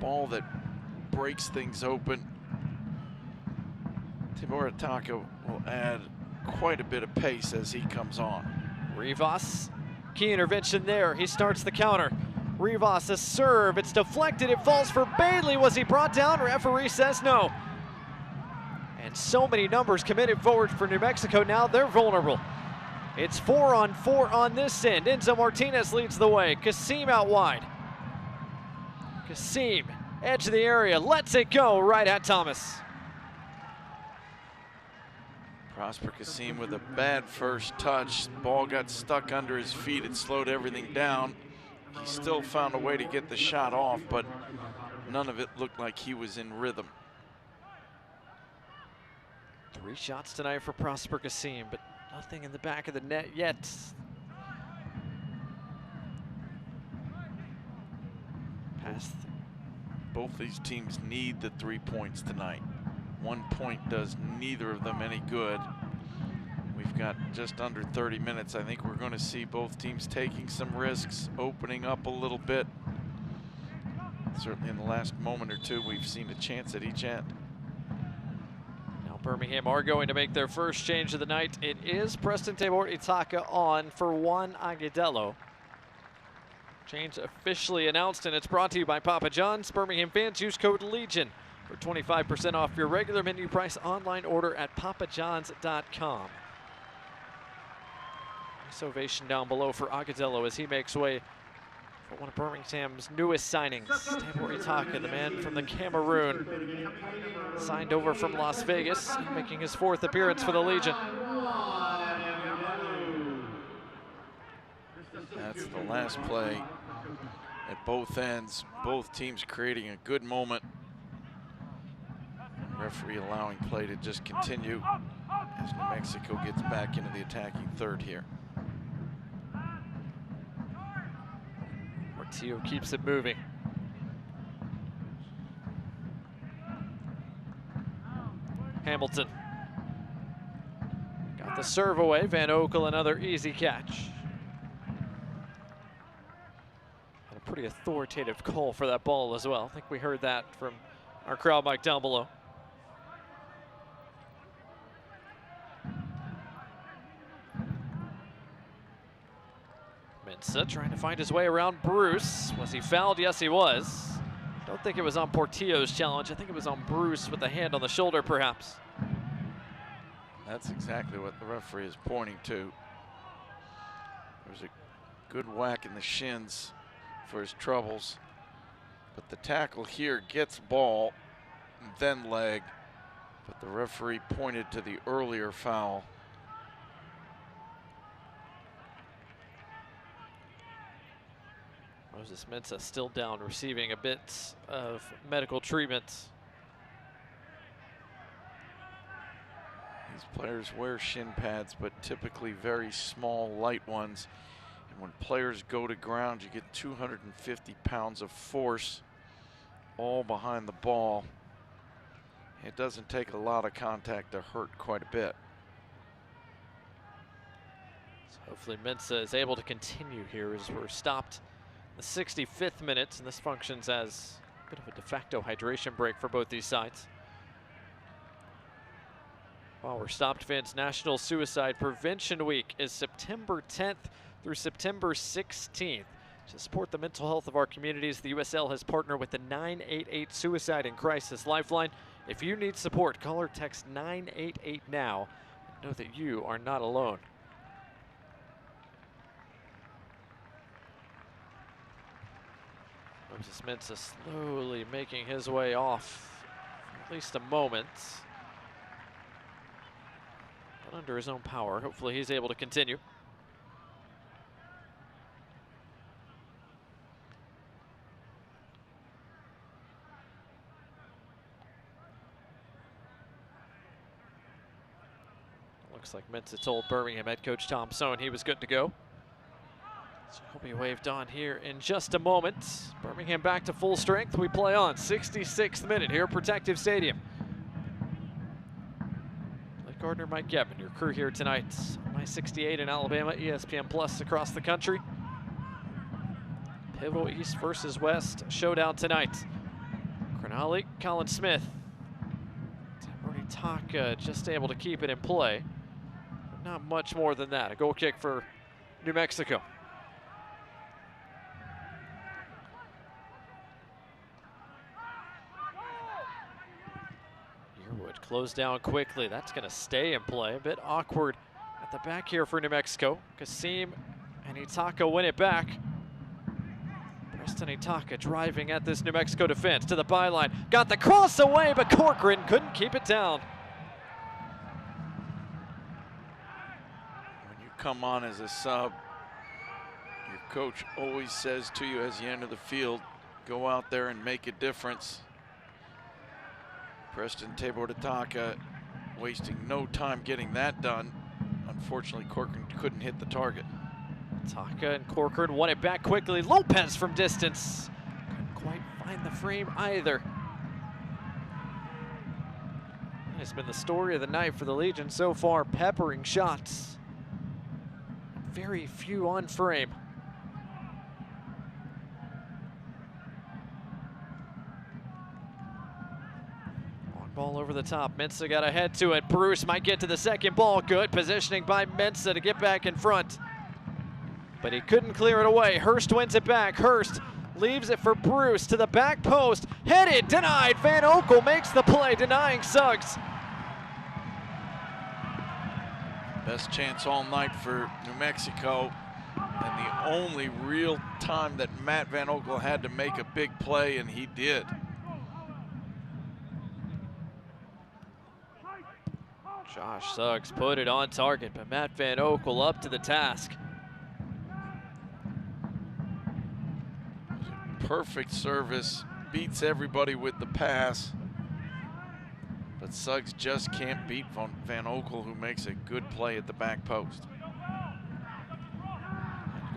ball that breaks things open. Tabor Itaka will add quite a bit of pace as he comes on. Rivas, key intervention there. He starts the counter. Rivas, a serve. It's deflected. It falls for Bailey. Was he brought down? Referee says no. And so many numbers committed forward for New Mexico. Now they're vulnerable. It's 4-on-4 on this end. Enzo Martinez leads the way. Kasim out wide. Kasim, edge of the area, lets it go right at Thomas. Prosper Kasim with a bad first touch. Ball got stuck under his feet. It slowed everything down. He still found a way to get the shot off, but none of it looked like he was in rhythm. 3 shots tonight for Prosper Kasim, but nothing in the back of the net yet. Both these teams need the 3 points tonight. 1 point does neither of them any good. We've got just under 30 minutes. I think we're going to see both teams taking some risks, opening up a little bit. Certainly in the last moment or two, we've seen a chance at each end. Now Birmingham are going to make their first change of the night. It is Preston Tabor Itaka on for Juan Agudelo. Change officially announced, and it's brought to you by Papa John's. Birmingham fans, use code LEGION for 25% off your regular menu price online order at papajohns.com. Nice ovation down below for Agudelo as he makes way for one of Birmingham's newest signings. Tabor Itaka, the man from the Cameroon, signed over from Las Vegas, making his 4th appearance for the Legion. That's the last play at both ends. Both teams creating a good moment. Referee allowing play to just continue as New Mexico gets back into the attacking third here. Portillo keeps it moving. Hamilton got the serve away. Van Okel, another easy catch. And a pretty authoritative call for that ball as well. I think we heard that from our crowd mic down below. Mensah trying to find his way around Bruce. Was he fouled? Yes, he was. Don't think it was on Portillo's challenge. I think it was on Bruce with a hand on the shoulder, perhaps. That's exactly what the referee is pointing to. There's a good whack in the shins for his troubles. But the tackle here gets ball, then leg. But the referee pointed to the earlier foul. Moses Mensah still down, receiving a bit of medical treatment. These players wear shin pads, but typically very small, light ones. And when players go to ground, you get 250 pounds of force all behind the ball. It doesn't take a lot of contact to hurt quite a bit. So hopefully Mensah is able to continue here as we're stopped the 65th minute, and this functions as a bit of a de facto hydration break for both these sides. While we're stopped, fans, National Suicide Prevention Week is September 10th through September 16th. To support the mental health of our communities, the USL has partnered with the 988 Suicide and Crisis Lifeline. If you need support, call or text 988 now. Know that you are not alone. Moses Mensah slowly making his way off for at least a moment. But under his own power. Hopefully he's able to continue. Looks like Mensah told Birmingham head coach Tom Sohn he was good to go. So he'll be waved on here in just a moment. Birmingham back to full strength. We play on. 66th minute here at Protective Stadium. Blake Gardner, Mike Gebman, your crew here tonight. My 68 in Alabama, ESPN Plus across the country. Pivotal East versus West showdown tonight. Cronulla, Colin Smith. Tabor Itaka just able to keep it in play. But not much more than that. A goal kick for New Mexico. Close down quickly. That's going to stay in play. A bit awkward at the back here for New Mexico. Kasim and Itaka win it back. Preston Itaka driving at this New Mexico defense to the byline. Got the cross away, but Corcoran couldn't keep it down. When you come on as a sub, your coach always says to you as you enter the field, go out there and make a difference. Preston Tabor Itaka wasting no time getting that done. Unfortunately, Corcoran couldn't hit the target. Itaka and Corcoran won it back quickly. Lopez from distance. Couldn't quite find the frame either. It's been the story of the night for the Legion so far, peppering shots. Very few on frame. Ball over the top. Mensah got to head to it. Bruce might get to the second ball. Good positioning by Mensah to get back in front. But he couldn't clear it away. Hurst wins it back. Hurst leaves it for Bruce to the back post. Headed, denied. Van Oekel makes the play, denying Suggs. Best chance all night for New Mexico. And the only real time that Matt Van Oekel had to make a big play, and he did. Josh Suggs put it on target, but Matt Van Oekel up to the task. Perfect service, beats everybody with the pass. But Suggs just can't beat Van Oekel, who makes a good play at the back post.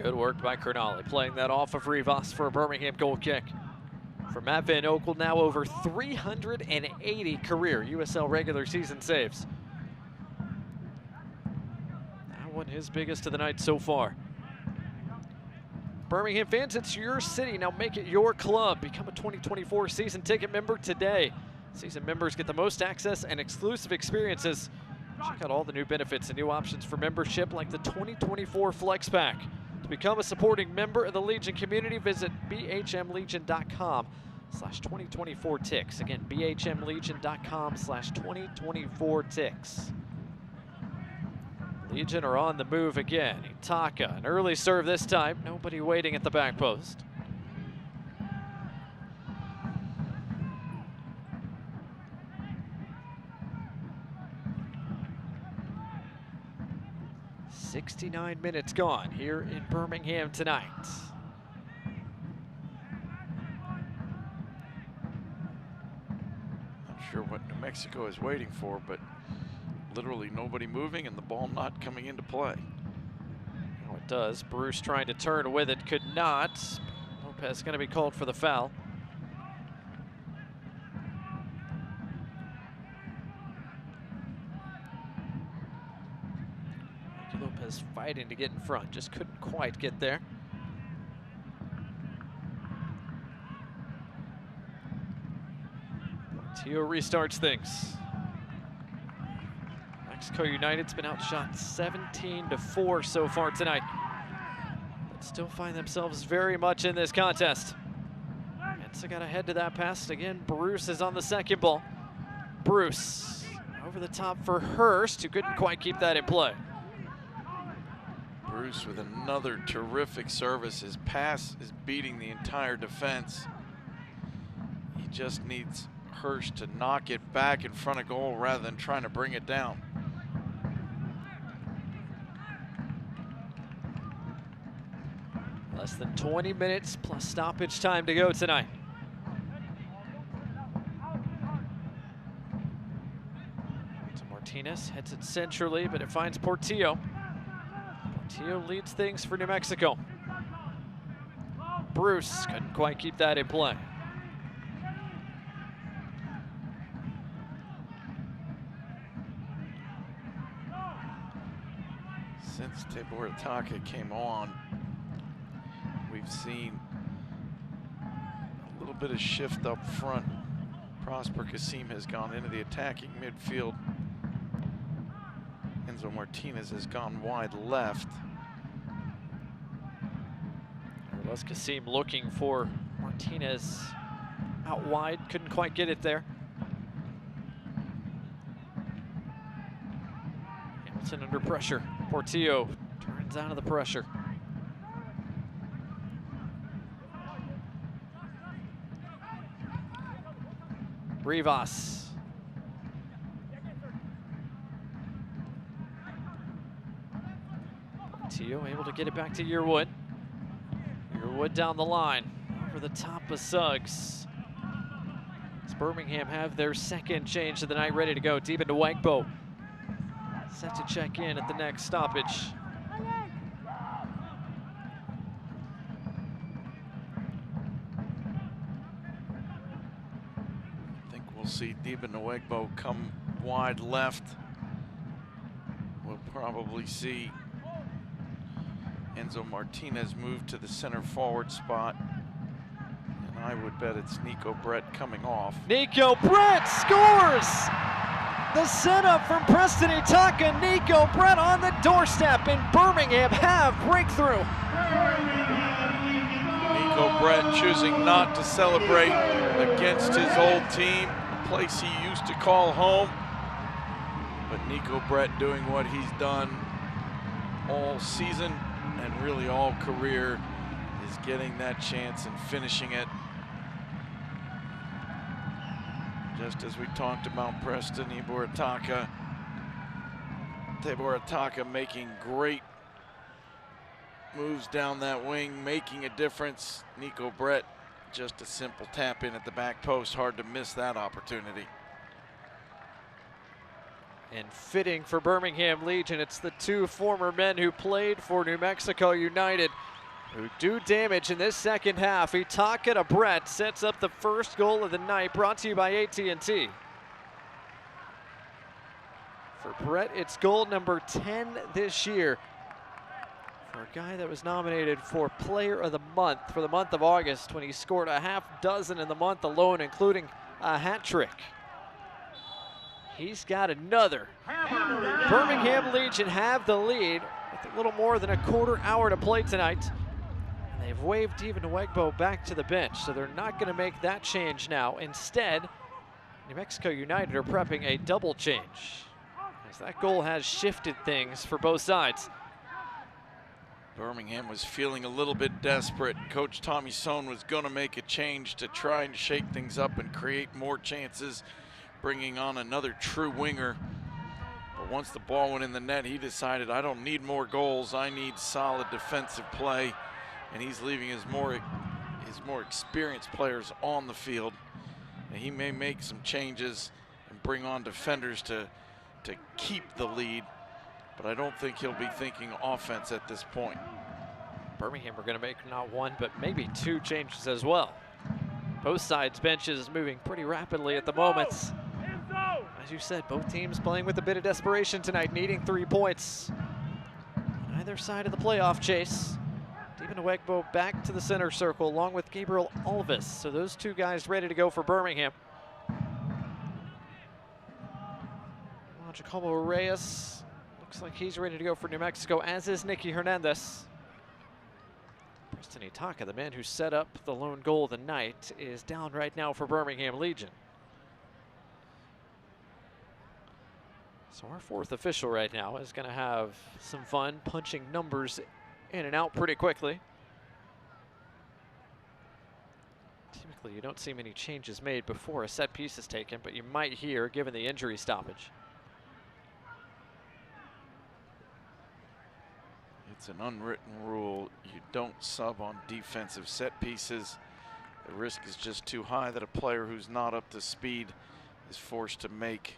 Good work by Cernali, playing that off of Rivas for a Birmingham goal kick. For Matt Van Oekel, now over 380 career USL regular season saves. That one his biggest of the night so far. Birmingham fans, it's your city. Now make it your club. Become a 2024 season ticket member today. Season members get the most access and exclusive experiences. Check out all the new benefits and new options for membership, like the 2024 Flex Pack. To become a supporting member of the Legion community, visit bhmlegion.com/2024tix. Again, bhmlegion.com/2024tix. Legion are on the move again. Itaka, an early serve this time. Nobody waiting at the back post. "69 minutes gone here in Birmingham tonight." Not sure what New Mexico is waiting for, but literally nobody moving and the ball not coming into play. Oh, it does. Bruce trying to turn with it, could not. Lopez going to be called for the foul. Lopez fighting to get in front, just couldn't quite get there. Tio restarts things. Mexico United's been outshot 17-4 so far tonight, but still find themselves very much in this contest. Mensah got ahead to that pass again. Bruce is on the second ball. Bruce over the top for Hurst, who couldn't quite keep that in play. Bruce with another terrific service. His pass is beating the entire defense. He just needs Hurst to knock it back in front of goal rather than trying to bring it down. Less than 20 minutes plus stoppage time to go tonight. So Martinez heads it centrally, but it finds Portillo. Portillo leads things for New Mexico. Bruce couldn't quite keep that in play. Since Tabor Itaka came on, we've seen a little bit of shift up front. Prosper Kasim has gone into the attacking midfield. Enzo Martinez has gone wide left. There was Kasim looking for Martinez out wide, couldn't quite get it there. Hamilton under pressure. Portillo turns out of the pressure. Rivas. Portillo able to get it back to Yearwood. Yearwood down the line, over the top of Suggs. As Birmingham have their second change of the night ready to go. Deep into Wagbo. Set to check in at the next stoppage. I think we'll see Deba Nwegbo come wide left. We'll probably see Enzo Martinez move to the center forward spot. And I would bet it's Nico Brett coming off. Nico Brett scores! The setup from Preston Itaka. Nico Brett on the doorstep, and Birmingham have breakthrough. Nico Brett choosing not to celebrate against his old team, a place he used to call home. But Nico Brett doing what he's done all season and really all career, is getting that chance and finishing it. Just as we talked about Preston Iboritaka. Iboritaka making great moves down that wing, making a difference. Nico Brett, just a simple tap in at the back post. Hard to miss that opportunity. And fitting for Birmingham Legion, it's the two former men who played for New Mexico United who do damage in this second half. Itaka to Brett sets up the first goal of the night, brought to you by AT&T. For Brett, it's goal number 10 this year. For a guy that was nominated for Player of the Month for the month of August, when he scored a half dozen in the month alone, including a hat trick. He's got another. Birmingham Legion have the lead with a little more than a quarter hour to play tonight. And they've waved Steven Nwegbo back to the bench, so they're not going to make that change now. Instead, New Mexico United are prepping a double change, as that goal has shifted things for both sides. Birmingham was feeling a little bit desperate. Coach Tommy Sohn was going to make a change to try and shake things up and create more chances, bringing on another true winger. But once the ball went in the net, he decided, I don't need more goals, I need solid defensive play. And he's leaving his more experienced players on the field. And he may make some changes and bring on defenders to keep the lead, but I don't think he'll be thinking offense at this point. Birmingham are going to make not one, but maybe two changes as well. Both sides' benches moving pretty rapidly at the moment. As you said, both teams playing with a bit of desperation tonight, needing 3 points on either side of the playoff chase. Steven Nwegbo back to the center circle along with Gabriel Alves. So those two guys ready to go for Birmingham. Jacobo Reyes looks like he's ready to go for New Mexico, as is Nicky Hernandez. Preston Itaka, the man who set up the lone goal of the night, is down right now for Birmingham Legion. So our fourth official right now is going to have some fun punching numbers in and out pretty quickly. Typically, you don't see many changes made before a set piece is taken, but you might here, given the injury stoppage. It's an unwritten rule. You don't sub on defensive set pieces. The risk is just too high that a player who's not up to speed is forced to make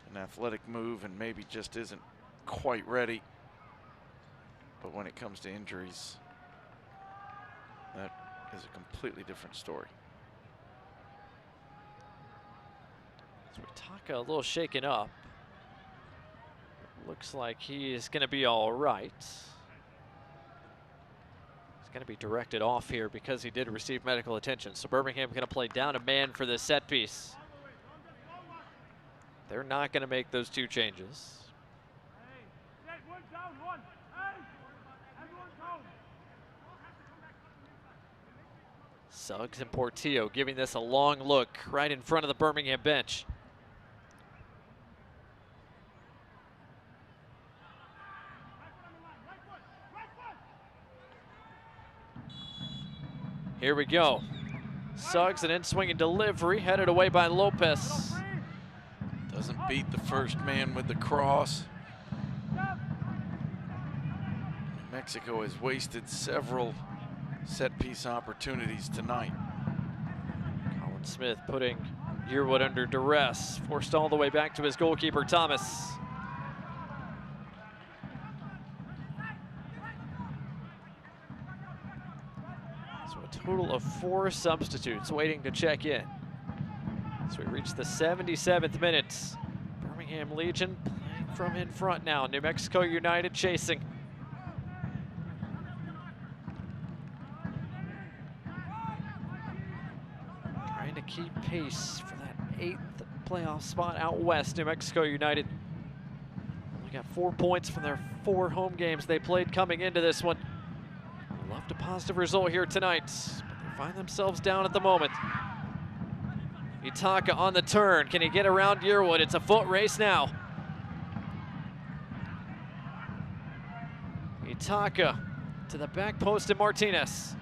an athletic move and maybe just isn't quite ready. But when it comes to injuries, that is a completely different story. So Itaka a little shaken up. Looks like he is going to be all right. He's going to be directed off here because he did receive medical attention. So Birmingham going to play down a man for this set piece. They're not going to make those two changes. Suggs and Portillo giving this a long look right in front of the Birmingham bench. Here we go. Suggs, an in-swinging delivery, headed away by Lopez. Doesn't beat the first man with the cross. New Mexico has wasted several set-piece opportunities tonight. Colin Smith putting Yearwood under duress, forced all the way back to his goalkeeper, Thomas. Total of 4 substitutes waiting to check in. So we reach the 77th minute. Birmingham Legion playing from in front now. New Mexico United chasing. keep pace for that 8th playoff spot out west. New Mexico United only got 4 points from their 4 home games they played coming into this one. Left a positive result here tonight, but they find themselves down at the moment. Itaka on the turn. Can he get around Yearwood? It's a foot race now. Itaka to the back post and Martinez.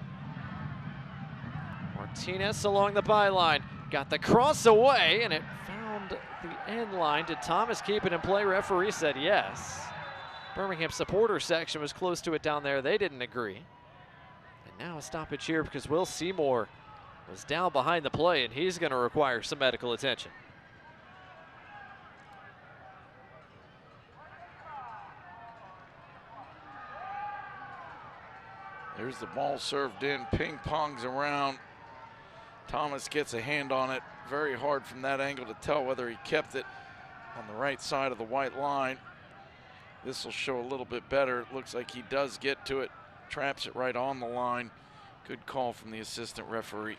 Martinez along the byline. Got the cross away, and it found the end line. Did Thomas keep it in play? Referee said yes. Birmingham supporter section was close to it down there. They didn't agree. And now a stoppage here because Will Seymour was down behind the play, and he's going to require some medical attention. There's the ball served in, ping pongs around. Thomas gets a hand on it. Very hard from that angle to tell whether he kept it on the right side of the white line. This will show a little bit better. It looks like he does get to it, traps it right on the line. Good call from the assistant referee.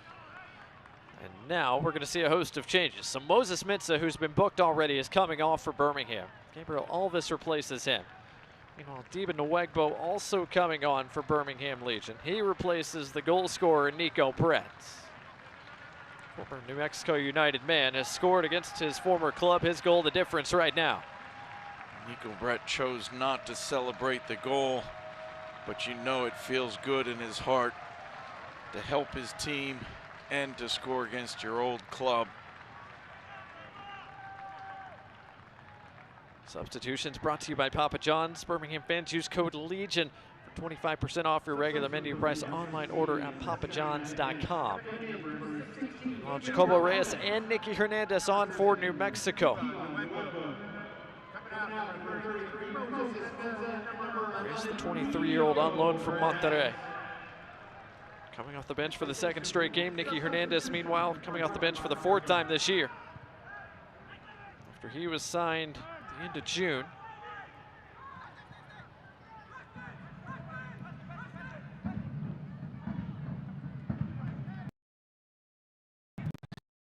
And now we're going to see a host of changes. So Moses Mensah, who's been booked already, is coming off for Birmingham. Gabriel Alvis replaces him. Meanwhile, Deba Nwegbo also coming on for Birmingham Legion. He replaces the goal scorer, Nico Brett. Former New Mexico United man has scored against his former club. His goal, the difference right now. Nico Brett chose not to celebrate the goal, but you know it feels good in his heart to help his team and to score against your old club. Substitutions brought to you by Papa John's. Birmingham fans, use code LEGION for 25% off your regular menu price online order at papajohns.com. Well, Jacobo Reyes and Nicky Hernandez on for New Mexico. Reyes, the 23-year-old on loan from Monterrey. Coming off the bench for the 2nd straight game. Nicky Hernandez, meanwhile, coming off the bench for the 4th time this year, after he was signed at the end of June.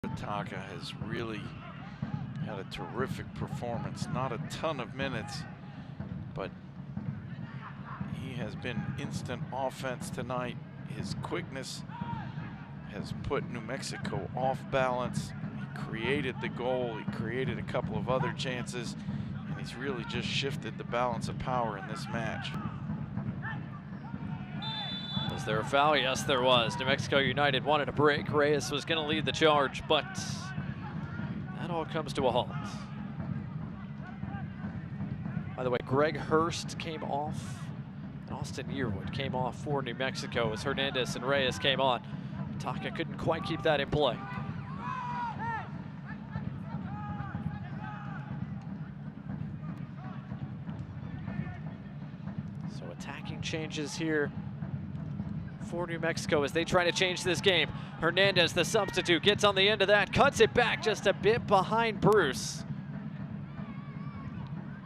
Itaka has really had a terrific performance. Not a ton of minutes, but he has been instant offense tonight. His quickness has put New Mexico off balance. He created the goal. He created a couple of other chances, and he's really just shifted the balance of power in this match. Was there a foul? Yes, there was. New Mexico United wanted a break. Reyes was going to lead the charge, but that all comes to a halt. By the way, Greg Hurst came off, and Austin Yearwood came off for New Mexico as Hernandez and Reyes came on. Taka couldn't quite keep that in play. So attacking changes here for New Mexico as they try to change this game. Hernandez, the substitute, gets on the end of that, cuts it back just a bit behind Bruce.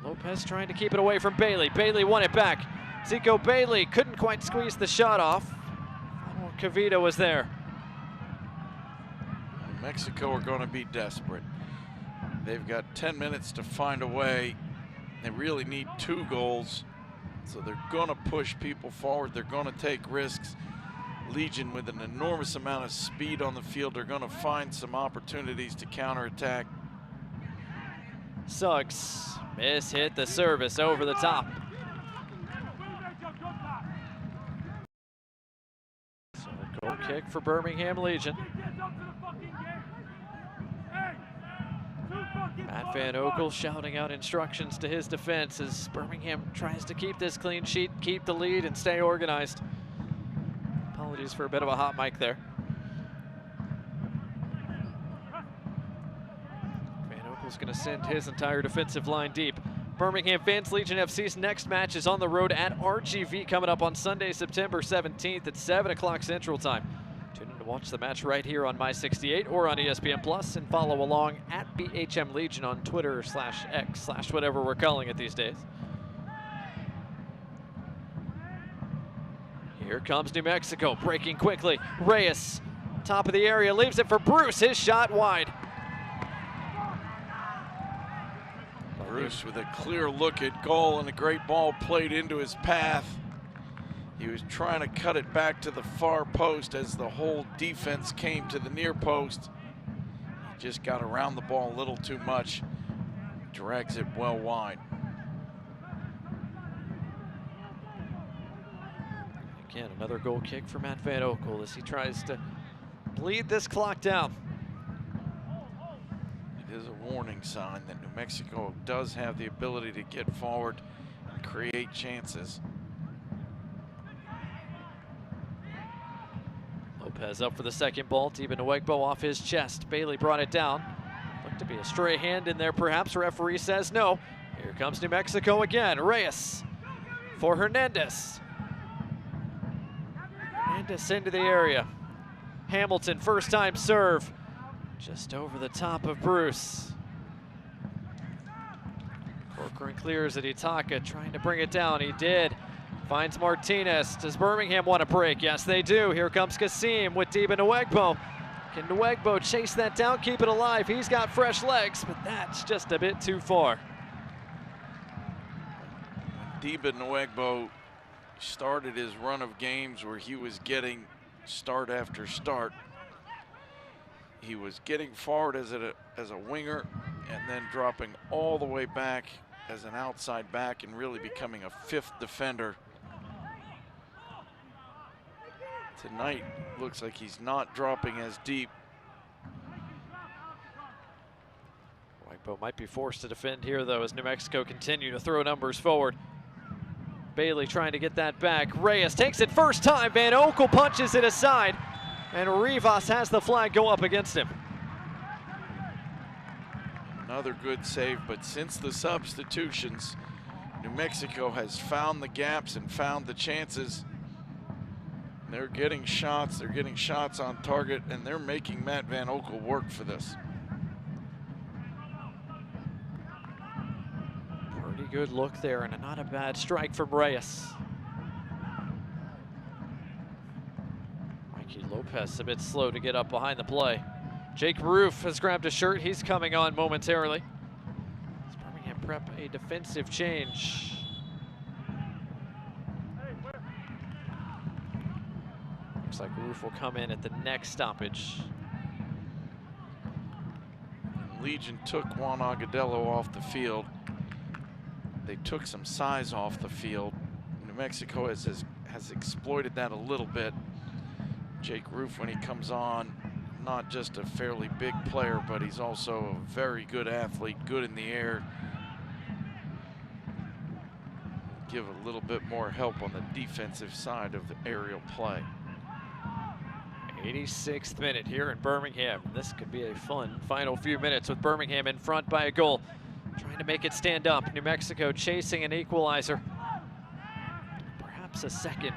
Lopez trying to keep it away from Bailey. Bailey won it back. Zico Bailey couldn't quite squeeze the shot off. Cavita was there. New Mexico are going to be desperate. They've got 10 minutes to find a way. They really need 2 goals. So they're going to push people forward. They're going to take risks. Legion, with an enormous amount of speed on the field, are going to find some opportunities to counterattack. Suggs hit the service over the top. So a goal kick for Birmingham Legion. Matt Van Oekel shouting out instructions to his defense as Birmingham tries to keep this clean sheet, keep the lead, and stay organized. Apologies for a bit of a hot mic there. Van Oekel's going to send his entire defensive line deep. Birmingham fans, Legion FC's next match is on the road at RGV coming up on Sunday, September 17th at 7 o'clock Central Time. Tune in to watch the match right here on My68 or on ESPN Plus, and follow along at BHM Legion on Twitter /X/ whatever we're calling it these days. Here comes New Mexico, breaking quickly. Reyes top of the area, leaves it for Bruce. His shot wide. Bruce with a clear look at goal and a great ball played into his path. He was trying to cut it back to the far post as the whole defense came to the near post. He just got around the ball a little too much. Drags it well wide. Again, another goal kick for Matt Van Oekel as he tries to bleed this clock down. It is a warning sign that New Mexico does have the ability to get forward and create chances. Lopez up for the second ball. Deben Nwegbo off his chest. Bailey brought it down. Looked to be a stray hand in there perhaps. Referee says no. Here comes New Mexico again. Reyes for Hernandez. Hernandez into the area. Hamilton, first time serve. Just over the top of Bruce. Corcoran clears it. Itaka trying to bring it down. He did. Finds Martinez. Does Birmingham want a break? Yes, they do. Here comes Kasim with Deben Nwegbo. Can Nwegbo chase that down, keep it alive? He's got fresh legs, but that's just a bit too far. Deben Nwegbo started his run of games where he was getting start after start. He was getting forward as a winger and then dropping all the way back as an outside back and really becoming a fifth defender. Tonight, looks like he's not dropping as deep. Nwegbo might be forced to defend here, though, as New Mexico continue to throw numbers forward. Bailey trying to get that back. Reyes takes it first time. Van Oekel punches it aside, and Rivas has the flag go up against him. Another good save, but since the substitutions, New Mexico has found the gaps and found the chances. They're getting shots on target, and they're making Matt Van Oekel work for this. Pretty good look there, and not a bad strike from Reyes. Mikey Lopez a bit slow to get up behind the play. Jake Roof has grabbed a shirt. He's coming on momentarily. As Birmingham prep a defensive change. Looks like Roof will come in at the next stoppage. Legion took Juan Agudelo off the field. They took some size off the field. New Mexico has exploited that a little bit. Jake Roof, when he comes on, not just a fairly big player, but he's also a very good athlete, good in the air. Give a little bit more help on the defensive side of the aerial play. 86th minute here in Birmingham. This could be a fun final few minutes with Birmingham in front by a goal. Trying to make it stand up. New Mexico chasing an equalizer. Perhaps a second.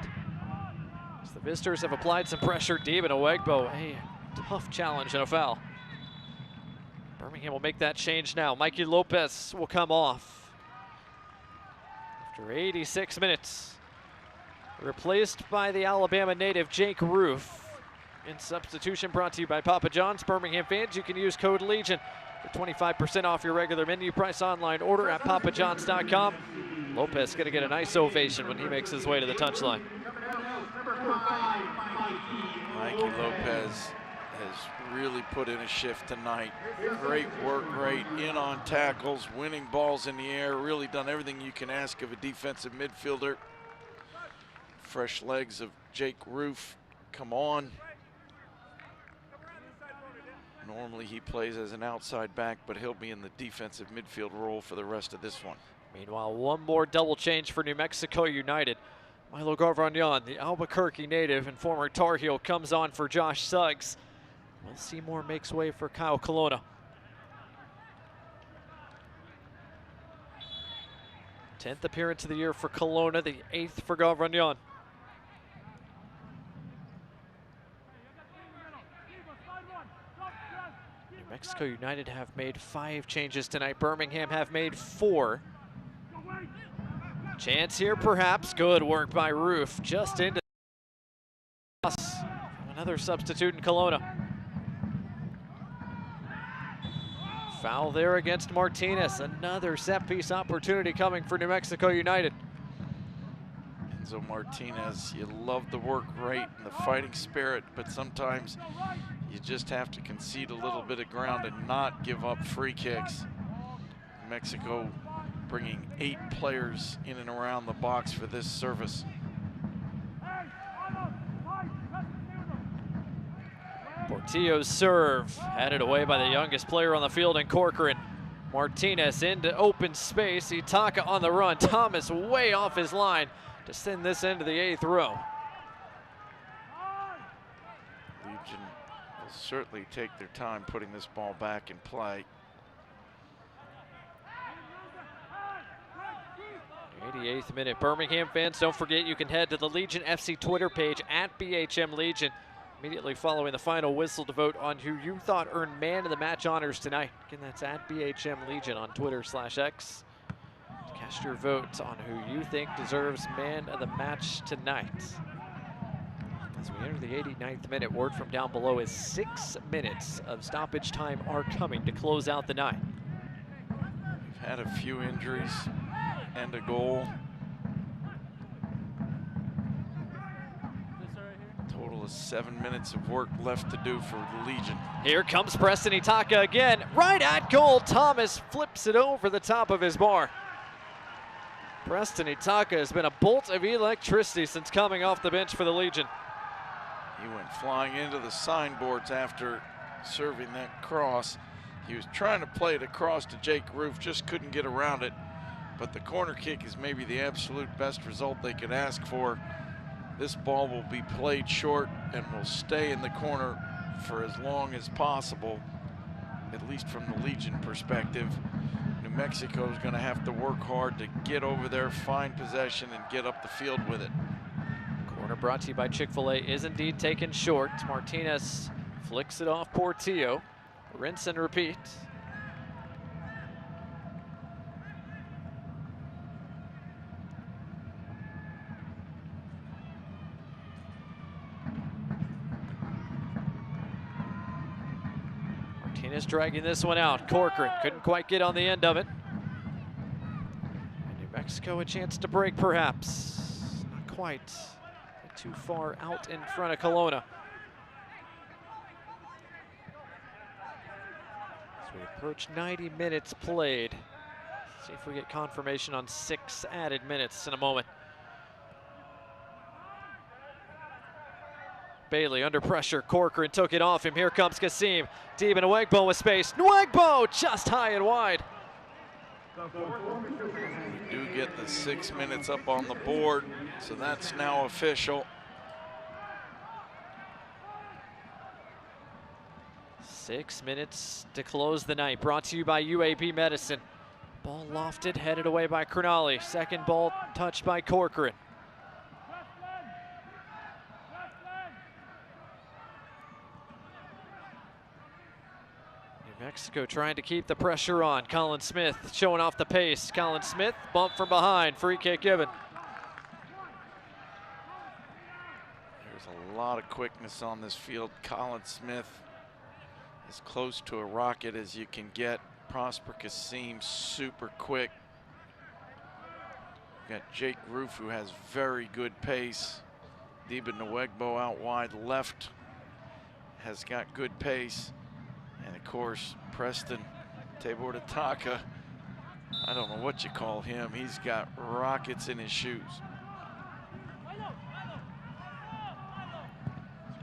As the visitors have applied some pressure. Deben Nwegbo, a tough challenge and a foul. Birmingham will make that change now. Mikey Lopez will come off. After 86 minutes. Replaced by the Alabama native Jake Roof. In substitution, brought to you by Papa John's. Birmingham fans, you can use code LEGION for 25% off your regular menu price online order at papajohns.com. Lopez going to get a nice ovation when he makes his way to the touchline. Mikey Lopez has really put in a shift tonight. Great work rate, in on tackles, winning balls in the air, really done everything you can ask of a defensive midfielder. Fresh legs of Jake Roof come on. Normally he plays as an outside back, but he'll be in the defensive midfield role for the rest of this one. Meanwhile, one more double change for New Mexico United. Milo Garvagnon, the Albuquerque native and former Tar Heel, comes on for Josh Suggs. Will Seymour makes way for Kyle Colonna. 10th appearance of the year for Colonna, the 8th for Garvagnon. New Mexico United have made 5 changes tonight. Birmingham have made 4. Chance here perhaps. Good work by Roof. Just into an Another substitute in Kelowna. Foul there against Martinez. Another set-piece opportunity coming for New Mexico United. Enzo Martinez, you love the work rate and the fighting spirit, but sometimes you just have to concede a little bit of ground and not give up free kicks. Mexico bringing 8 players in and around the box for this service. Portillo's serve, headed away by the youngest player on the field in Corcoran. Martinez into open space, Itaka on the run. Thomas way off his line to send this into the 8th row. Legion will certainly take their time putting this ball back in play. 88th minute. Birmingham fans, don't forget you can head to the Legion FC Twitter page at BHM Legion immediately following the final whistle to vote on who you thought earned man of the match honors tonight. Again, that's at BHM Legion on Twitter/X. Cast your vote on who you think deserves man of the match tonight. As we enter the 89th minute, word from down below is 6 minutes of stoppage time are coming to close out the night. We've had a few injuries and a goal. Total of 7 minutes of work left to do for the Legion. Here comes Preston Itaka again, right at goal. Thomas flips it over the top of his bar. Preston Itaka has been a bolt of electricity since coming off the bench for the Legion. He went flying into the signboards after serving that cross. He was trying to play it across to Jake Roof, just couldn't get around it. But the corner kick is maybe the absolute best result they could ask for. This ball will be played short and will stay in the corner for as long as possible, at least from the Legion perspective. New Mexico is going to have to work hard to get over there, find possession, and get up the field with it. Corner brought to you by Chick-fil-A is indeed taken short. Martinez flicks it off Portillo. Rinse and repeat. Martinez dragging this one out. Corcoran couldn't quite get on the end of it. And New Mexico a chance to break perhaps. Not quite. Too far out in front of Kelowna. As we approach 90 minutes played. See if we get confirmation on 6 added minutes in a moment. Bailey under pressure. Corcoran took it off him. Here comes Kasim. Deep in Nwegbo with space. Nwegbo just high and wide. We do get the 6 minutes up on the board, so that's now official. 6 minutes to close the night. Brought to you by UAB Medicine. Ball lofted, headed away by Crognali. Second ball touched by Corcoran. New Mexico trying to keep the pressure on. Colin Smith showing off the pace. Colin Smith, bump from behind. Free kick given. There's a lot of quickness on this field. Colin Smith as close to a rocket as you can get. Prosper Kasim, super quick. Got Jake Roof, who has very good pace. Deba Nwegbo out wide left has got good pace. And of course, Preston Tabor Itaka, I don't know what you call him. He's got rockets in his shoes.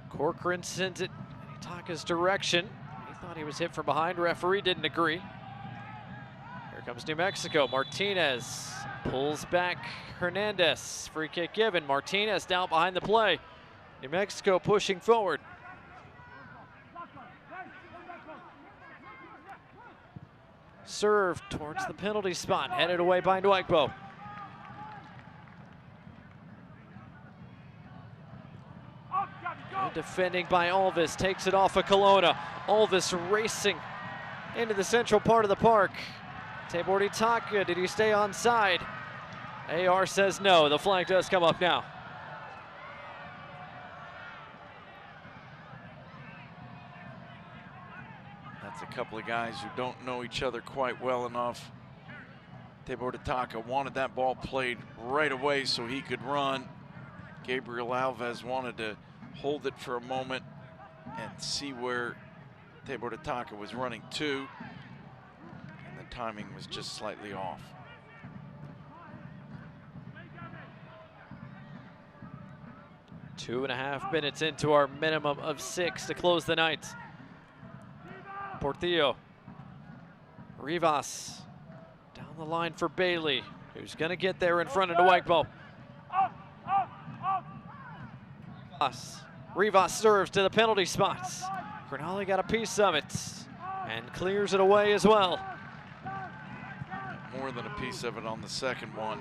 Corcoran sends it in Itaka's direction. He thought he was hit from behind. Referee didn't agree. Here comes New Mexico. Martinez pulls back Hernandez. Free kick given. Martinez down behind the play. New Mexico pushing forward. Serve towards the penalty spot, headed away by Nwegbo. Good defending by Alvis, takes it off of Kelowna. Alvis racing into the central part of the park. Tabor Itaka, did he stay onside? AR says no, the flag does come up now. couple of guys who don't know each other quite well enough. Tebow Taka wanted that ball played right away so he could run. Gabriel Alves wanted to hold it for a moment and see where Tebow Taka was running to. And the timing was just slightly off. Two and a half minutes into our minimum of 6 to close the night. Portillo. Rivas. Down the line for Bailey, who's going to get there in front of Nwegbo. Rivas serves to the penalty spots. Granale got a piece of it and clears it away as well. More than a piece of it on the second one.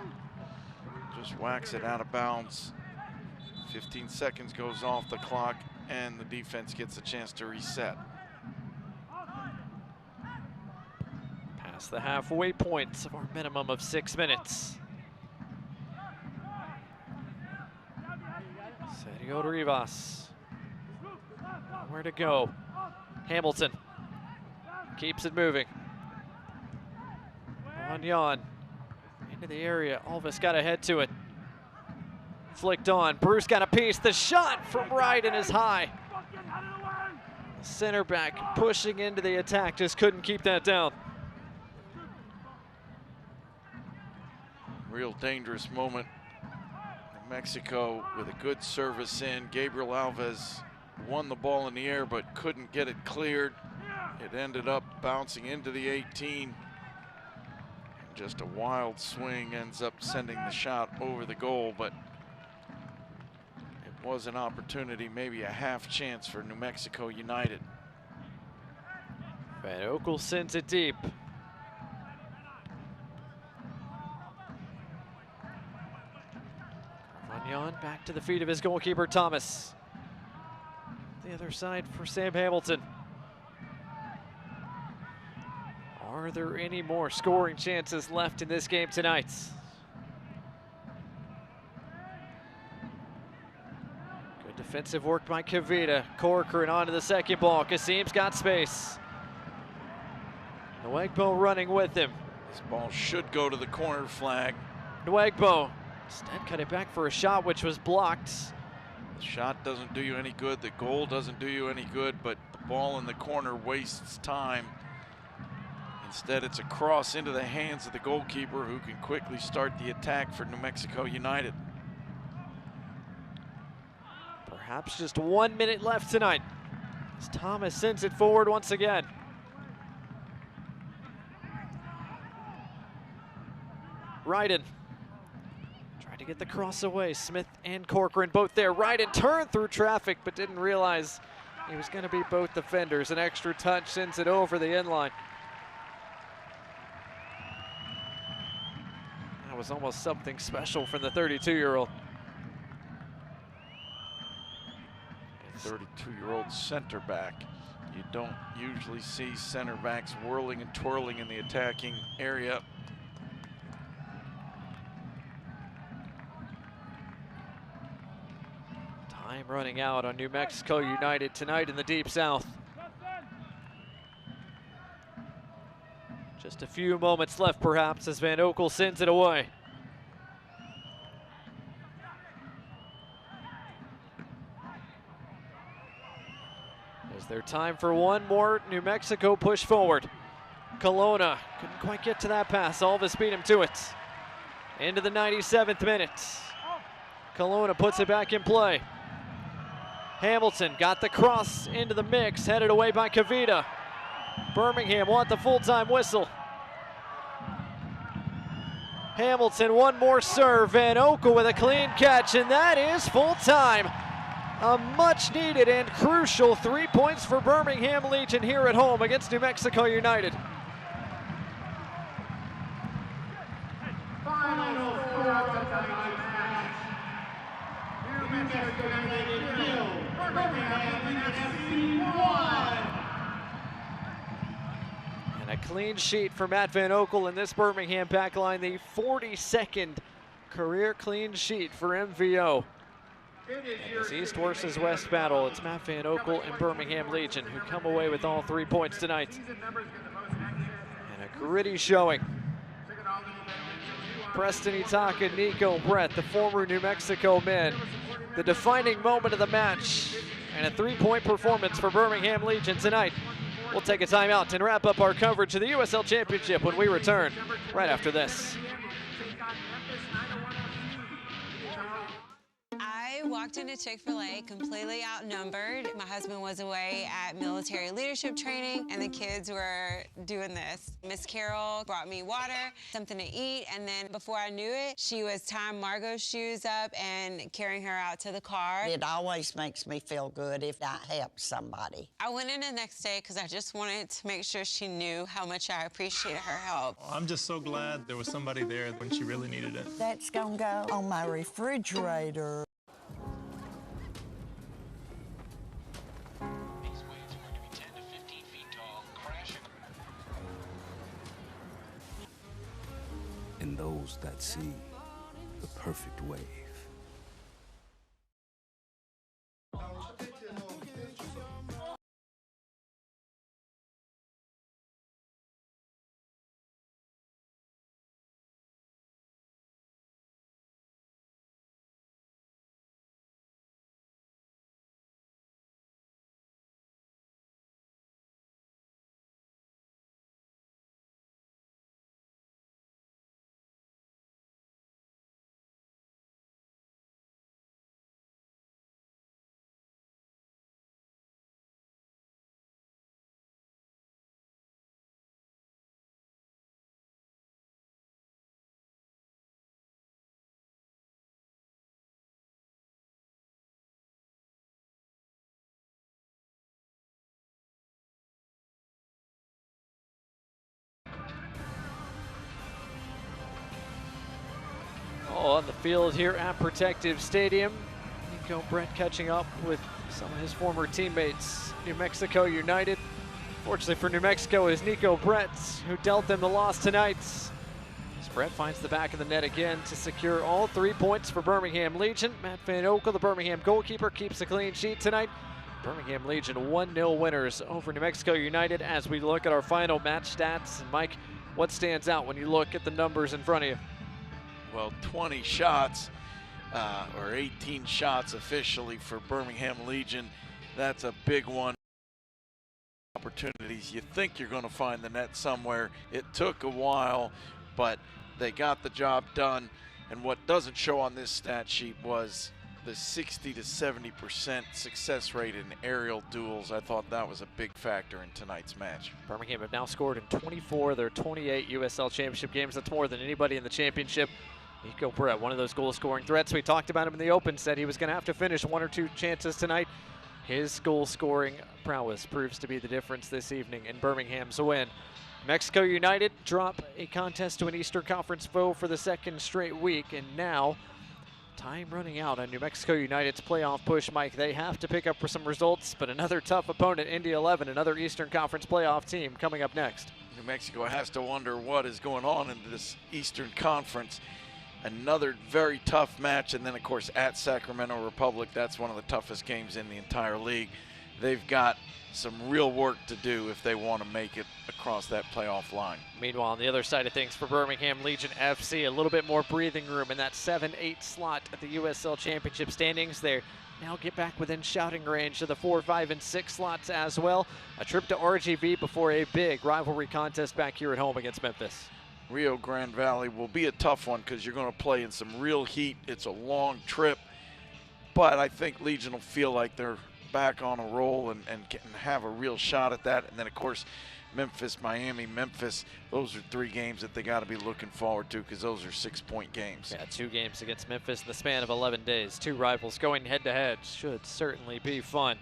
Just whacks it out of bounds. 15 seconds goes off the clock and the defense gets a chance to reset. Past the halfway point of our minimum of 6 minutes. Sergio Rivas. Where to go? Hamilton keeps it moving. Yon into the area. Alves got ahead to it. Flicked on. Bruce got a piece. The shot from Ryden is high. Center back pushing into the attack, just couldn't keep that down. Real dangerous moment. Mexico with a good service in. Gabriel Alves won the ball in the air but couldn't get it cleared. It ended up bouncing into the 18. Just a wild swing ends up sending the shot over the goal, but it was an opportunity, maybe a half chance for New Mexico United. Van Oekel sends it deep. Carvagnon back to the feet of his goalkeeper, Thomas. The other side for Sam Hamilton. Are there any more scoring chances left in this game tonight? Good defensive work by Kavita. Corcoran onto the second ball. Kasim's got space. Nwegbo running with him. This ball should go to the corner flag. Nwegbo instead cut it back for a shot which was blocked. The shot doesn't do you any good. The goal doesn't do you any good, but the ball in the corner wastes time. Instead, it's a cross into the hands of the goalkeeper who can quickly start the attack for New Mexico United. Perhaps just 1 minute left tonight as Thomas sends it forward once again. Ryden tried to get the cross away. Smith and Corcoran both there. Ryden turned through traffic but didn't realize he was going to be both defenders. An extra touch sends it over the end line. That was almost something special from the 32-year-old. 32-year-old center back. You don't usually see center backs whirling and twirling in the attacking area. Time running out on New Mexico United tonight in the Deep South. Just a few moments left perhaps as Van Oekel sends it away. Is there time for one more New Mexico push forward? Colonna couldn't quite get to that pass. Alves beat him to it. Into the 97th minute. Colonna puts it back in play. Hamilton got the cross into the mix, headed away by Kavita. Birmingham want the full-time whistle. Hamilton, one more serve. Van Oekel with a clean catch, and that is full-time. A much-needed and crucial 3 points for Birmingham Legion here at home against New Mexico United. Final score of tonight's match. New Mexico United nil, Birmingham Legion FC 1. And a clean sheet for Matt Van Oekel in this Birmingham backline, the 42nd career clean sheet for MVO. This East versus West battle, it's Matt Van Oekel and Birmingham Legion who come away with all 3 points tonight. And a gritty showing. Preston Itaka, Nico Brett, the former New Mexico men, the defining moment of the match, and a 3-point performance for Birmingham Legion tonight. We'll take a timeout and wrap up our coverage of the USL Championship when we return right after this. I walked into Chick-fil-A completely outnumbered. My husband was away at military leadership training, and the kids were doing this. Miss Carol brought me water, something to eat, and then before I knew it, she was tying Margot's shoes up and carrying her out to the car. It always makes me feel good if that helps somebody. I went in the next day because I just wanted to make sure she knew how much I appreciated her help. I'm just so glad there was somebody there when she really needed it. That's gonna go on my refrigerator. And those that see the perfect wave. On the field here at Protective Stadium, Nico Brett catching up with some of his former teammates. New Mexico United. Fortunately for New Mexico, is Nico Brett who dealt them the loss tonight. As Brett finds the back of the net again to secure all 3 points for Birmingham Legion. Matt Van Oekel, the Birmingham goalkeeper, keeps a clean sheet tonight. Birmingham Legion 1-0 winners over New Mexico United as we look at our final match stats. And Mike, what stands out when you look at the numbers in front of you? Well, 20 shots, or 18 shots officially for Birmingham Legion. That's a big one. Opportunities, you think you're going to find the net somewhere. It took a while, but they got the job done. And what doesn't show on this stat sheet was the 60 to 70% success rate in aerial duels. I thought that was a big factor in tonight's match. Birmingham have now scored in 24 of their 28 USL Championship games. That's more than anybody in the championship. Nico Brett, one of those goal-scoring threats. We talked about him in the open, said he was going to have to finish 1 or 2 chances tonight. His goal-scoring prowess proves to be the difference this evening in Birmingham's win. Mexico United drop a contest to an Eastern Conference foe for the 2nd straight week, and now time running out on New Mexico United's playoff push, Mike. They have to pick up for some results, but another tough opponent, Indy 11, another Eastern Conference playoff team coming up next. New Mexico has to wonder what is going on in this Eastern Conference. Another very tough match, and then of course at Sacramento Republic, that's one of the toughest games in the entire league. They've got some real work to do if they want to make it across that playoff line. Meanwhile, on the other side of things for Birmingham Legion FC, a little bit more breathing room in that 7-8 slot at the USL Championship standings. They now get back within shouting range of the 4, 5, and 6 slots as well. A trip to RGV before a big rivalry contest back here at home against Memphis. Rio Grande Valley will be a tough one because you're going to play in some real heat. It's a long trip, but I think Legion will feel like they're back on a roll and can have a real shot at that. And then, of course, Memphis, Miami, Memphis, those are 3 games that they got to be looking forward to because those are 6-point games. Yeah, 2 games against Memphis in the span of 11 days. 2 rivals going head-to-head. Should certainly be fun.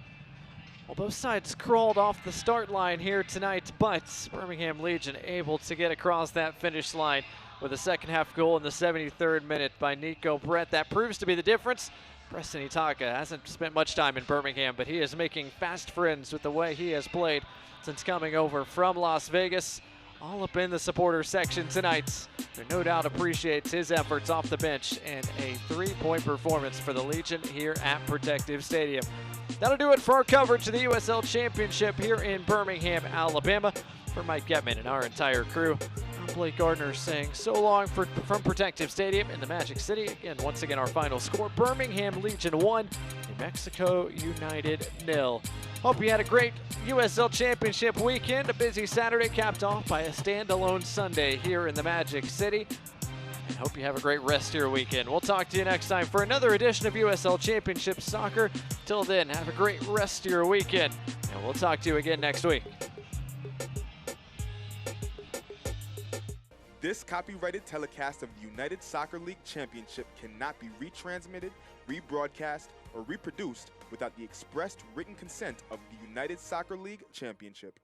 Well, both sides crawled off the start line here tonight, but Birmingham Legion able to get across that finish line with a second-half goal in the 73rd minute by Nico Brett. That proves to be the difference. Preston Itaka hasn't spent much time in Birmingham, but he is making fast friends with the way he has played since coming over from Las Vegas. all up in the supporter section tonight. There no doubt appreciates his efforts off the bench and a 3-point performance for the Legion here at Protective Stadium. That'll do it for our coverage of the USL Championship here in Birmingham, Alabama. For Mike Getman and our entire crew, I'm Blake Gardner saying so long from Protective Stadium in the Magic City. Again, once again, our final score, Birmingham Legion 1, New Mexico United 0. Hope you had a great USL Championship weekend. A busy Saturday capped off by a standalone Sunday here in the Magic City. And hope you have a great rest of your weekend. We'll talk to you next time for another edition of USL Championship Soccer. Till then, have a great rest of your weekend. And we'll talk to you again next week. This copyrighted telecast of the United Soccer League Championship cannot be retransmitted, rebroadcast, or reproduced without the expressed written consent of the United Soccer League Championship.